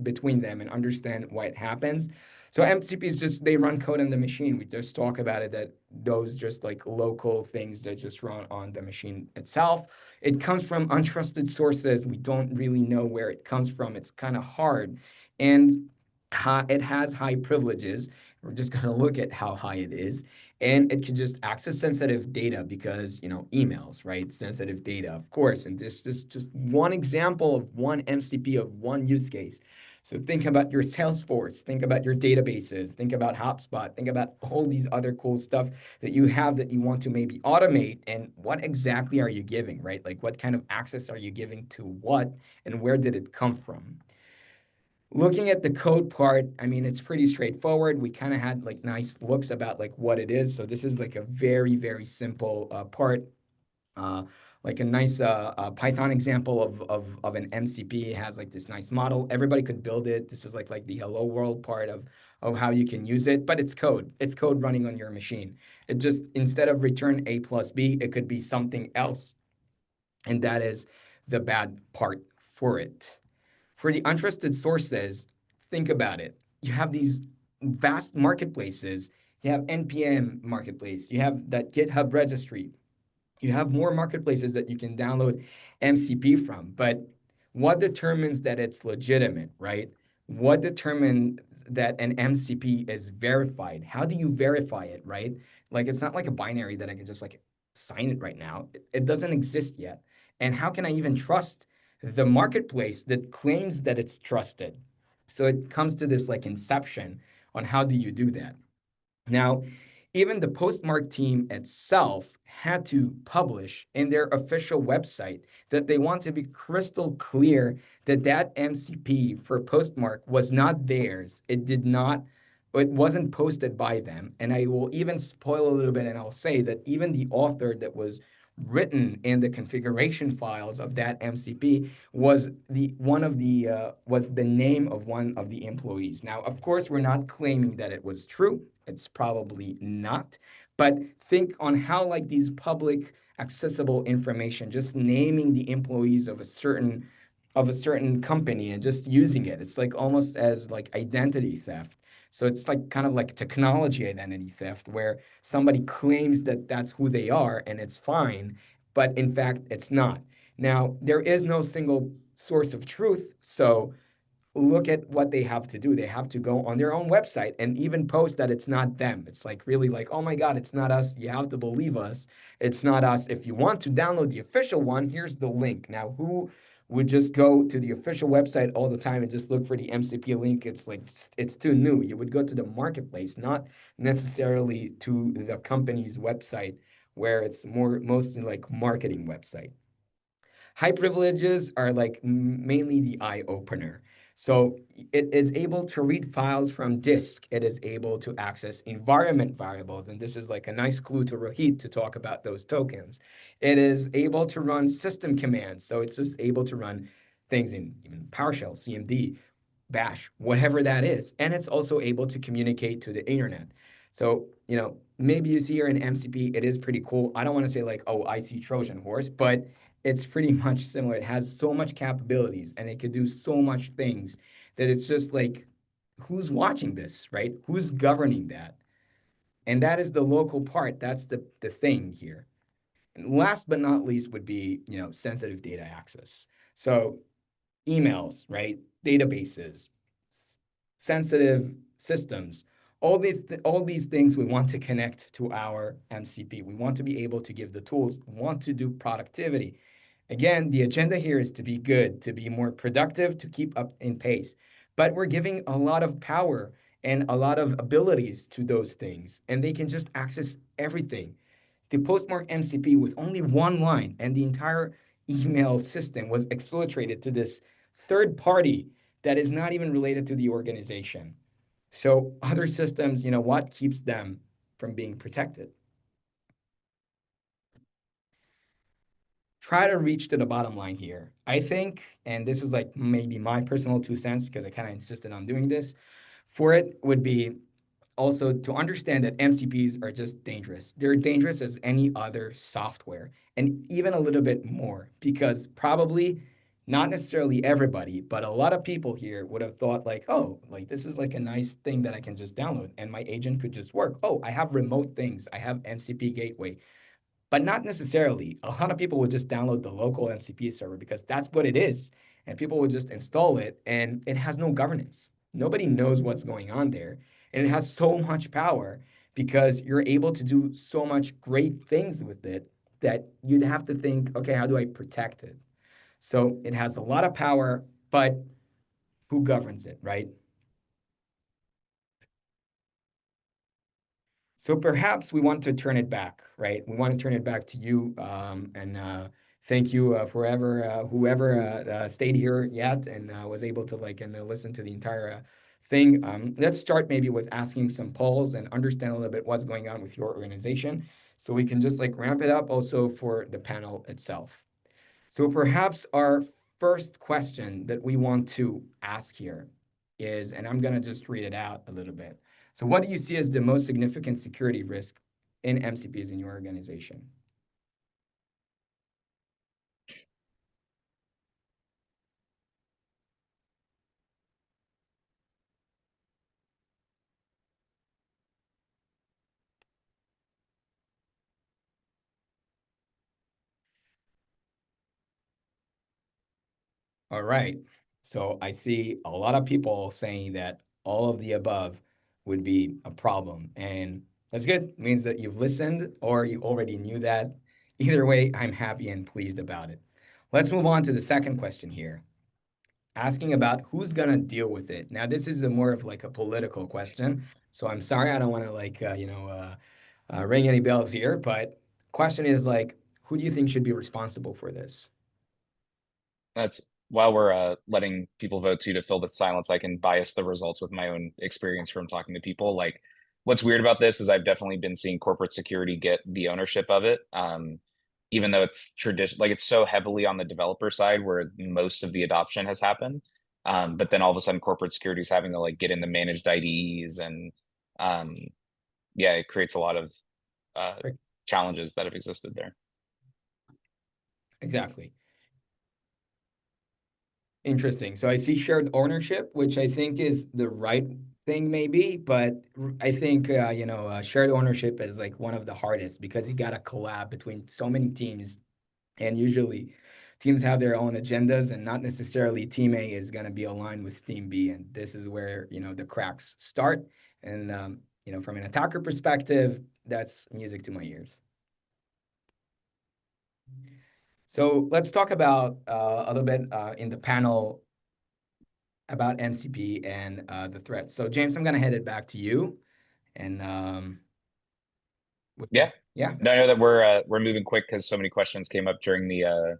between them and understand why it happens. So MCPs just they run code on the machine. We just talk about it that those just like local things that just run on the machine itself. It comes from untrusted sources. We don't really know where it comes from. It's kind of hard. And it has high privileges. We're just going to look at how high it is. And it can just access sensitive data because, emails, right? Sensitive data, of course. And this is just one example of one MCP of one use case. So think about your Salesforce, think about your databases, think about HubSpot, think about all these other cool stuff that you have that you want to maybe automate. And what exactly are you giving, right? Like what kind of access are you giving to what, and where did it come from? Looking at the code part, I mean, it's pretty straightforward. We kind of had like nice looks about like what it is. So this is like a very, very simple part, uh, like a nice Python example of an MCP. It has like this nice model. Everybody could build it. This is like the hello world part of how you can use it, but it's code. It's code running on your machine. It just, instead of return A plus B, it could be something else. And that is the bad part for it. For the untrusted sources, think about it. You have these vast marketplaces. You have NPM marketplace. You have that GitHub registry. You have more marketplaces that you can download MCP from. But what determines that it's legitimate, right? What determines that an MCP is verified? How do you verify it, right? Like it's not like a binary that I can just like sign it right now. It doesn't exist yet. And how can I even trust the marketplace that claims that it's trusted? So it comes to this like inception on how do you do that? Now, even the Postmark team itself had to publish in their official website that they want to be crystal clear that that MCP for Postmark was not theirs. It did not it wasn't posted by them. And I will even spoil a little bit and I'll say that even the author that was written in the configuration files of that MCP was the name of one of the employees. Now, of course, we're not claiming that it was true. It's probably not. But think on how like these public accessible information, just naming the employees of a certain company and just using it. It's like almost as like identity theft. So it's like kind of like technology identity theft where somebody claims that that's who they are and it's fine, but in fact it's not. Now, there is no single source of truth, so look at what they have to do. They have to go on their own website and even post that it's not them. It's like really like, oh my God, it's not us. You have to believe us. It's not us. If you want to download the official one, here's the link. Now, who would just go to the official website all the time and just look for the MCP link? It's like, it's too new. You would go to the marketplace, not necessarily to the company's website where it's mostly like marketing website. High privileges are like mainly the eye opener. So it is able to read files from disk. It is able to access environment variables. And this is like a nice clue to Rohit to talk about those tokens. It is able to run system commands. So it's just able to run things in even PowerShell, CMD, Bash, whatever that is. And it's also able to communicate to the internet. So, maybe you see here in MCP, it is pretty cool. I don't want to say like, oh, I see Trojan horse, but it's pretty much similar. It has so much capabilities and it could do so much things that it's just like, who's watching this, right? Who's governing that? And that is the local part. That's the thing here. And last but not least would be, sensitive data access. So emails, right? Databases, sensitive systems. All these things we want to connect to our MCP. We want to be able to give the tools, we want to do productivity. Again, the agenda here is to be good, to be more productive, to keep up in pace. But we're giving a lot of power and a lot of abilities to those things, and they can just access everything. The postmark MCP with only one line, and the entire email system was exfiltrated to this third party that is not even related to the organization. So other systems, what keeps them from being protected? Try to reach to the bottom line here. I think, and this is like maybe my personal 2 cents because I kind of insisted on doing this, for it would be also to understand that MCPs are just dangerous. They're dangerous as any other software, and even a little bit more, because probably not necessarily everybody, but a lot of people here would have thought like, oh, like this is like a nice thing that I can just download and my agent could just work. Oh, I have remote things. I have MCP gateway. But not necessarily. A lot of people would just download the local MCP server because that's what it is. And people would just install it and it has no governance. Nobody knows what's going on there. And it has so much power because you're able to do so much great things with it that you'd have to think, okay, how do I protect it? So it has a lot of power, but who governs it, right? So perhaps we want to turn it back, right? We want to turn it back to you, and thank you forever, whoever stayed here yet and was able to like and listen to the entire thing. Let's start maybe with asking some polls and understand a little bit what's going on with your organization, so we can just like ramp it up also for the panel itself. So perhaps our first question that we want to ask here is, and I'm going to just read it out a little bit. So what do you see as the most significant security risk in MCPs in your organization? All right. So I see a lot of people saying that all of the above would be a problem. And that's good. It means that you've listened or you already knew that. Either way, I'm happy and pleased about it. Let's move on to the second question here, asking about who's going to deal with it. Now, this is a more of like a political question. So I'm sorry, I don't want to like, ring any bells here, but question is like, who do you think should be responsible for this? That's while we're letting people vote too, to fill the silence, I can bias the results with my own experience from talking to people. Like, what's weird about this is I've definitely been seeing corporate security get the ownership of it. Even though it's tradition, like it's so heavily on the developer side where most of the adoption has happened. But then all of a sudden corporate security is having to like get into managed IDEs and um, yeah, it creates a lot of uh, Right. challenges that have existed there. Exactly. Interesting. So I see shared ownership, which I think is the right thing, maybe, but I think shared ownership is like one of the hardest because you got to collab between so many teams, and usually teams have their own agendas, and not necessarily team A is going to be aligned with team B, and this is where the cracks start. And from an attacker perspective, that's music to my ears. So let's talk about a little bit in the panel about MCP and the threats. So James, I'm gonna hand it back to you. And Yeah. yeah, No, I know that we're moving quick because so many questions came up during the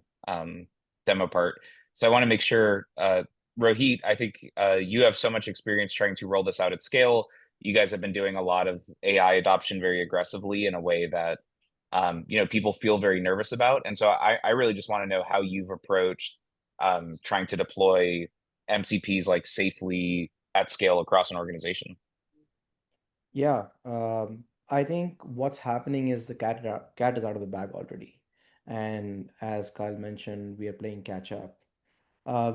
demo part. So I want to make sure, Rohit, I think you have so much experience trying to roll this out at scale. You guys have been doing a lot of AI adoption very aggressively in a way that people feel very nervous about. And so I really just want to know how you've approached trying to deploy MCPs like safely at scale across an organization. Yeah, I think what's happening is the cat is out of the bag already. And as Kyle mentioned, we are playing catch up.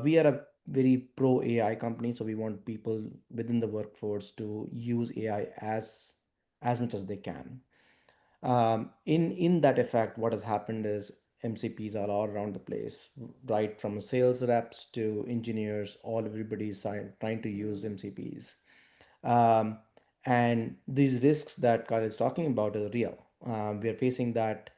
We are a very pro AI company, so we want people within the workforce to use AI as much as they can. In that effect, what has happened is MCPs are all around the place, right from sales reps to engineers. Everybody's trying to use MCPs. Um, and these risks that Kyle is talking about are real. We are facing that.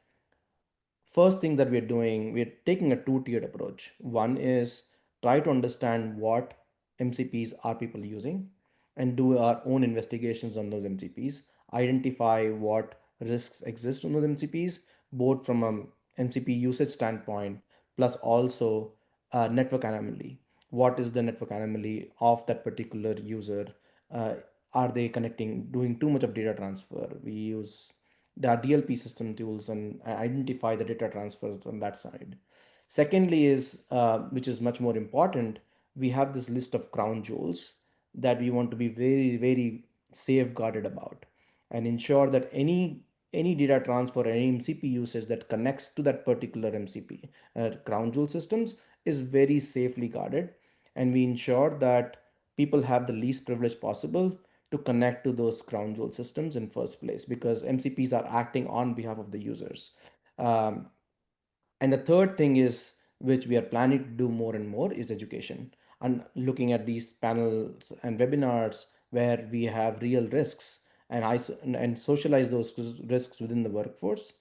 First thing that we're doing, we're taking a two-tiered approach. One is try to understand what MCPs are people using and do our own investigations on those MCPs, identify what risks exist on those MCPs, both from a MCP usage standpoint, plus also network anomaly. What is the network anomaly of that particular user? Uh, are they connecting, doing too much of data transfer? We use the DLP system tools and identify the data transfers on that side. Secondly is, which is much more important, we have this list of crown jewels that we want to be very, very safeguarded about and ensure that any data transfer, any MCP usage that connects to that particular MCP crown jewel systems is very safely guarded, and we ensure that people have the least privilege possible to connect to those crown jewel systems in first place, because MCPs are acting on behalf of the users. Um, and the third thing is, which we are planning to do more and more, is education and looking at these panels and webinars where we have real risks and and socialize those risks within the workforce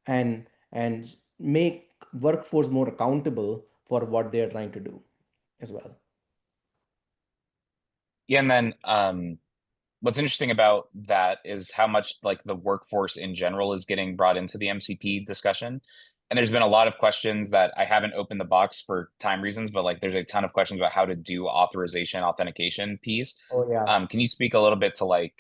and make workforce more accountable for what they are trying to do as well. Yeah, and then what's interesting about that is how much like the workforce in general is getting brought into the MCP discussion. And there's been a lot of questions that I haven't opened the box for time reasons, but like there's a ton of questions about how to do authorization authentication piece. Oh yeah. Can you speak a little bit to like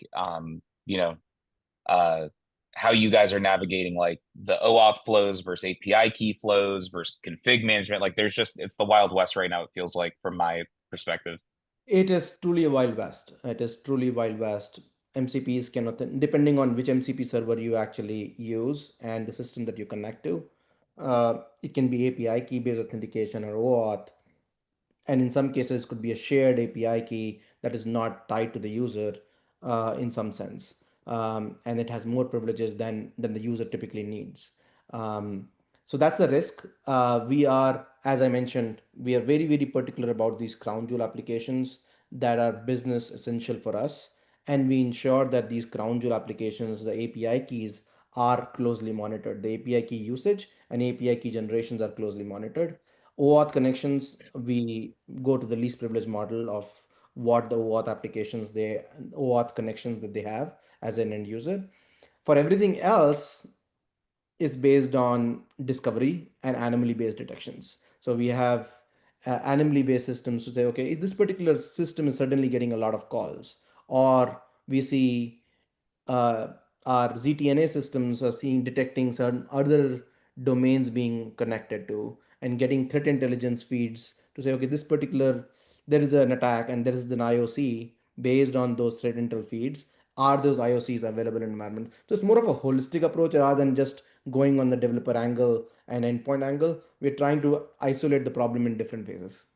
uh how you guys are navigating like the OAuth flows versus API key flows versus config management? Like there's just it's the Wild West right now, it feels like from my perspective. It is truly a wild west. It is truly wild west. MCPs cannot, depending on which MCP server you actually use and the system that you connect to, it can be API key based authentication or OAuth, and in some cases could be a shared API key that is not tied to the user in some sense, and it has more privileges than the user typically needs. Um, so that's the risk. We are, as I mentioned, we are very very particular about these crown jewel applications that are business essential for us, and we ensure that these crown jewel applications, the API keys, are closely monitored. The API key usage and API key generations are closely monitored. OAuth connections, we go to the least privilege model of what the OAuth connections that they have as an end user. For everything else, it's based on discovery and anomaly based detections. So we have anomaly based systems to say, okay, this particular system is certainly getting a lot of calls, or we see uh, our ZTNA systems are seeing detecting certain other domains being connected to and getting threat intelligence feeds to say, okay, this particular there is an attack and there is an IOC based on those threat intel feeds. Are those IOCs available in environment? So it's more of a holistic approach rather than just going on the developer angle and endpoint angle. We're trying to isolate the problem in different phases.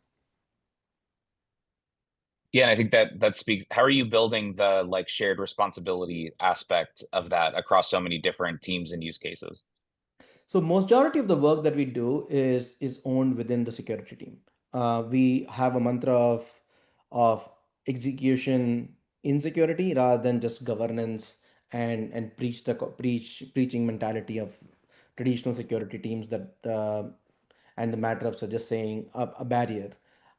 Yeah, and I think that speaks. How are you building the like shared responsibility aspect of that across so many different teams and use cases? So majority of the work that we do is owned within the security team. We have a mantra of execution in security rather than just governance and preaching mentality of traditional security teams that and the matter of just saying a barrier.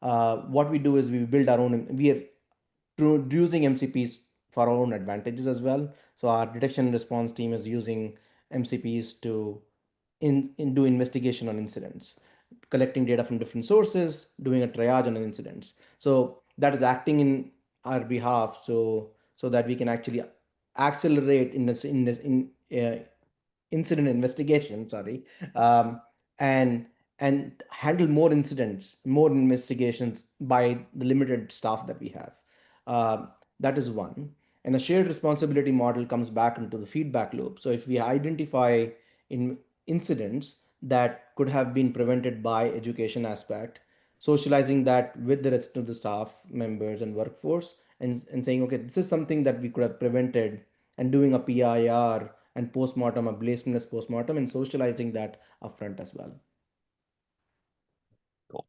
What we do is we build our own. We are using MCPs for our own advantages as well. So our detection and response team is using MCPs to do investigation on incidents, collecting data from different sources, doing a triage on incidents. So that is acting in our behalf, so that we can actually accelerate in incident investigation. Sorry, um, and and handle more incidents, more investigations by the limited staff that we have. Um, that is one. And a shared responsibility model comes back into the feedback loop. So if we identify in incidents that could have been prevented by education aspect, socializing that with the rest of the staff members and workforce, and saying, okay, this is something that we could have prevented, and doing a PIR and postmortem, a blameless postmortem, and socializing that upfront as well. Cool.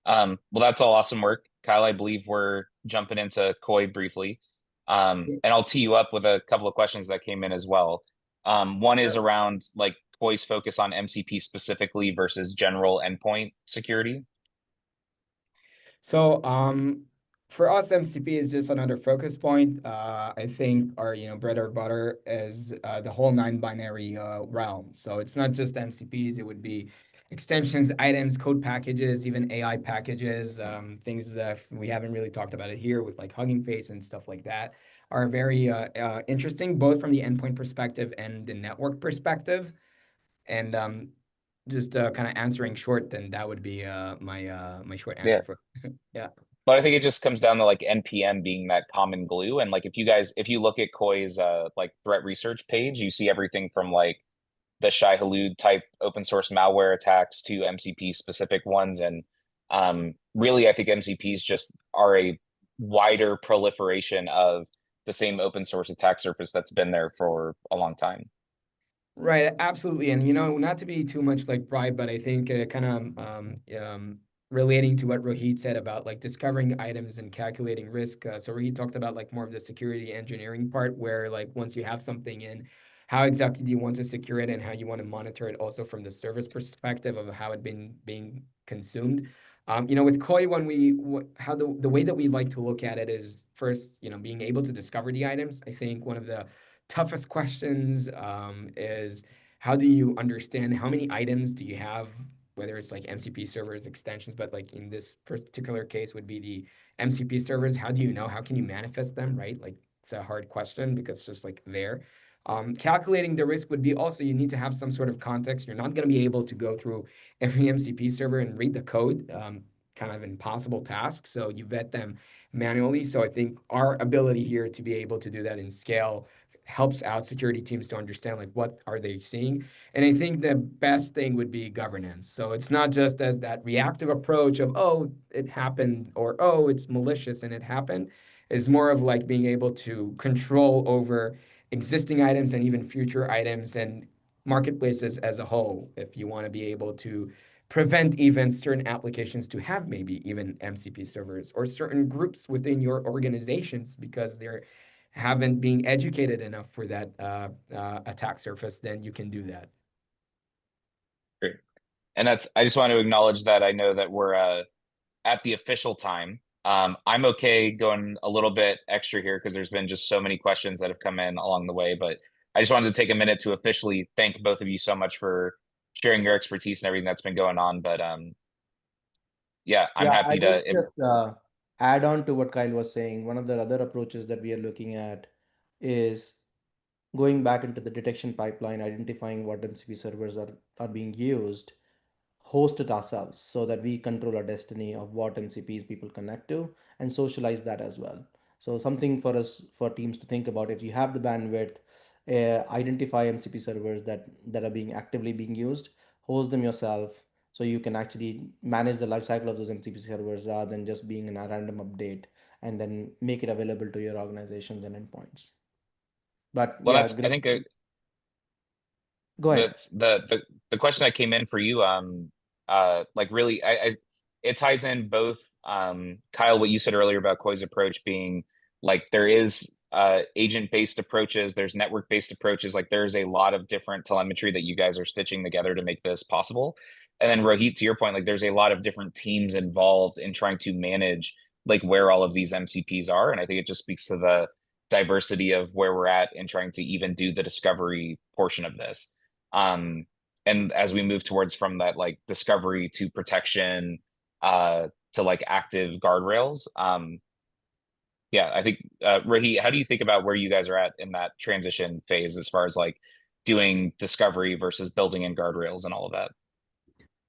Well, that's all awesome work, Kyle. I believe we're jumping into Koi briefly. And I'll tee you up with a couple of questions that came in as well. One is around like Koi's focus on MCP specifically versus general endpoint security. So for us, MCP is just another focus point. I think our bread or butter is the whole non-binary realm. So it's not just MCPs; it would be extensions, items, code packages, even AI packages, things that we haven't really talked about it here with like Hugging Face and stuff like that are very interesting, both from the endpoint perspective and the network perspective. And just kind of answering short, then that would be my short answer Yeah. for yeah. But I think it just comes down to like NPM being that common glue. And like if you look at Koi's like threat research page, you see everything from like the Shai Hulud type open source malware attacks to MCP specific ones. And really, I think MCPs just are a wider proliferation of the same open source attack surface that's been there for a long time. Right, absolutely. And not to be too much like Bribe, but I think kind of relating to what Rohit said about like discovering items and calculating risk. So Rohit talked about like more of the security engineering part, where like once you have something in, how exactly do you want to secure it and how you want to monitor it also from the service perspective of how it been being consumed. With Koi, when how the way that we like to look at it is first, being able to discover the items. I think one of the toughest questions is how do you understand how many items do you have, whether it's like MCP servers, extensions, but like in this particular case would be the MCP servers. How do you know? How can you manifest them, right? Like it's a hard question because it's just like there. Calculating the risk would be also you need to have some sort of context. You're not going to be able to go through every MCP server and read the code. Kind of impossible task. So you vet them manually. So I think our ability here to be able to do that in scale helps out security teams to understand like what are they seeing. And I think the best thing would be governance. So it's not just as that reactive approach of, oh, it happened, or oh, it's malicious and it happened. Is more of like being able to control over existing items and even future items and marketplaces as a whole. If you want to be able to prevent even certain applications to have maybe even MCP servers, or certain groups within your organizations because they're haven't been educated enough for that attack surface, then you can do that. Great. And I just want to acknowledge that I know that we're at the official time. I'm okay going a little bit extra here because there's been just so many questions that have come in along the way, but I just wanted to take a minute to officially thank both of you so much for sharing your expertise and everything that's been going on. But yeah, I'm Yeah, I happy would to. just add on to what Kyle was saying. One of the other approaches that we are looking at is going back into the detection pipeline, identifying what MCP servers are being used, host it ourselves so that we control our destiny of what MCPs people connect to and socialize that as well. So something for us, for teams to think about: if you have the bandwidth, identify MCP servers that are being actively being used, host them yourself so you can actually manage the life cycle of those MCP servers rather than just being in a random update, and then make it available to your organizations and endpoints. But Well, yeah, that's, I great. think, Go ahead. that's the question that came in for you. Like really, it ties in both, Kyle, what you said earlier about Koi's approach being like there is agent-based approaches, there's network-based approaches. Like there's a lot of different telemetry that you guys are stitching together to make this possible. And then Rohit, to your point, like there's a lot of different teams involved in trying to manage like where all of these MCPs are. And I think it just speaks to the diversity of where we're at in trying to even do the discovery portion of this. Um, and as we move towards from that like discovery to protection, to like active guardrails, yeah, I think, Rahi, how do you think about where you guys are at in that transition phase as far as like doing discovery versus building in guardrails and all of that?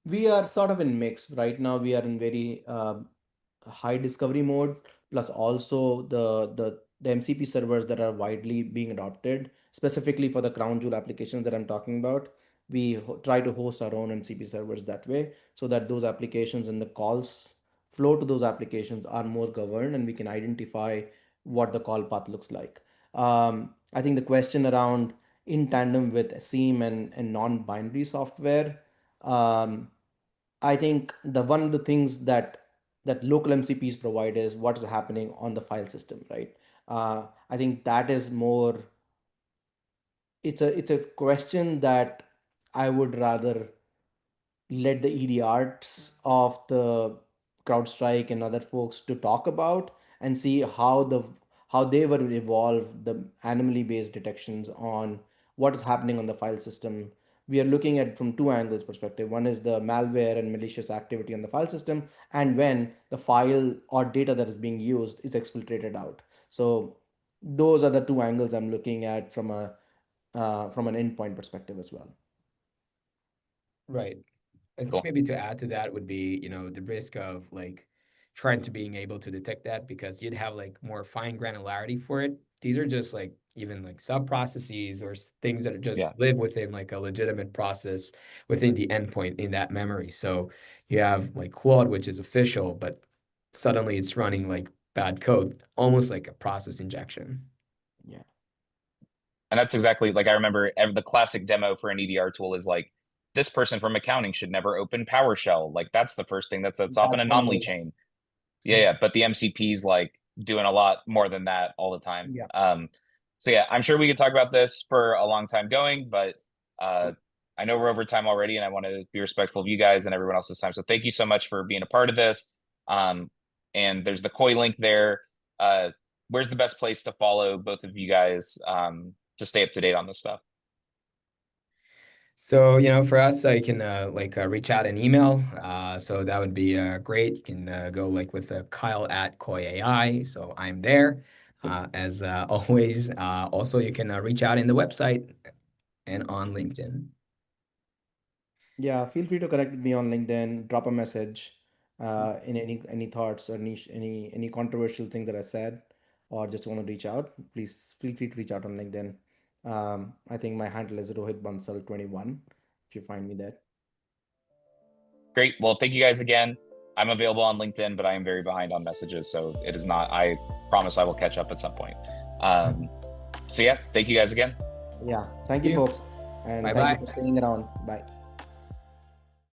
We are sort of in mix right now. We are in very high discovery mode, plus also the MCP servers that are widely being adopted, specifically for the crown jewel applications that I'm talking about. We try to host our own MCP servers that way, so that those applications and the calls flow to those applications are more governed, and we can identify what the call path looks like. I think the question around in tandem with SIEM and non-binary software, um, I think the one of the things that local MCPs provide is what is happening on the file system, right? I think that is more. It's a question that I would rather let the EDRs of the CrowdStrike and other folks to talk about and see how they will evolve the anomaly based detections on what is happening on the file system. We are looking at from two angles perspective. One is the malware and malicious activity on the file system, and when the file or data that is being used is exfiltrated out. So those are the two angles I'm looking at from an endpoint perspective as well. Right. I think Cool. maybe to add to that would be, the risk of like trying to being able to detect that because you'd have like more fine granularity for it. These are just like even like sub processes or things that are just Yeah. live within like a legitimate process within the endpoint in that memory. So you have like Claude, which is official, but suddenly it's running like bad code, almost like a process injection. Yeah. And that's exactly like I remember the classic demo for an EDR tool is like this person from accounting should never open PowerShell. Like that's the first thing that sets off an That's one of anomaly the chain. Yeah, but the MCP's like doing a lot more than that all the time. yeah. So yeah, I'm sure we could talk about this for a long time going, but I know we're over time already, and I want to be respectful of you guys and everyone else's time. So thank you so much for being a part of this. And there's the Koi link there. Where's the best place to follow both of you guys to stay up to date on this stuff? So, for us, I can reach out an email. So that would be great. You can go like with Kyle at Koi AI. So I'm there as always. Also, you can reach out in the website and on LinkedIn. Yeah, feel free to connect with me on LinkedIn, drop a message, in any thoughts or any controversial thing that I said, or just want to reach out. Please feel free to reach out on LinkedIn. I think my handle is Rohit Bansal 21. If you find me there. Great. Well, thank you guys again. I'm available on LinkedIn, but I am very behind on messages, so it is not. I promise I will catch up at some point. So yeah, thank you guys again. Yeah, thank you, folks, and thank you Bye-bye. for staying around. Bye.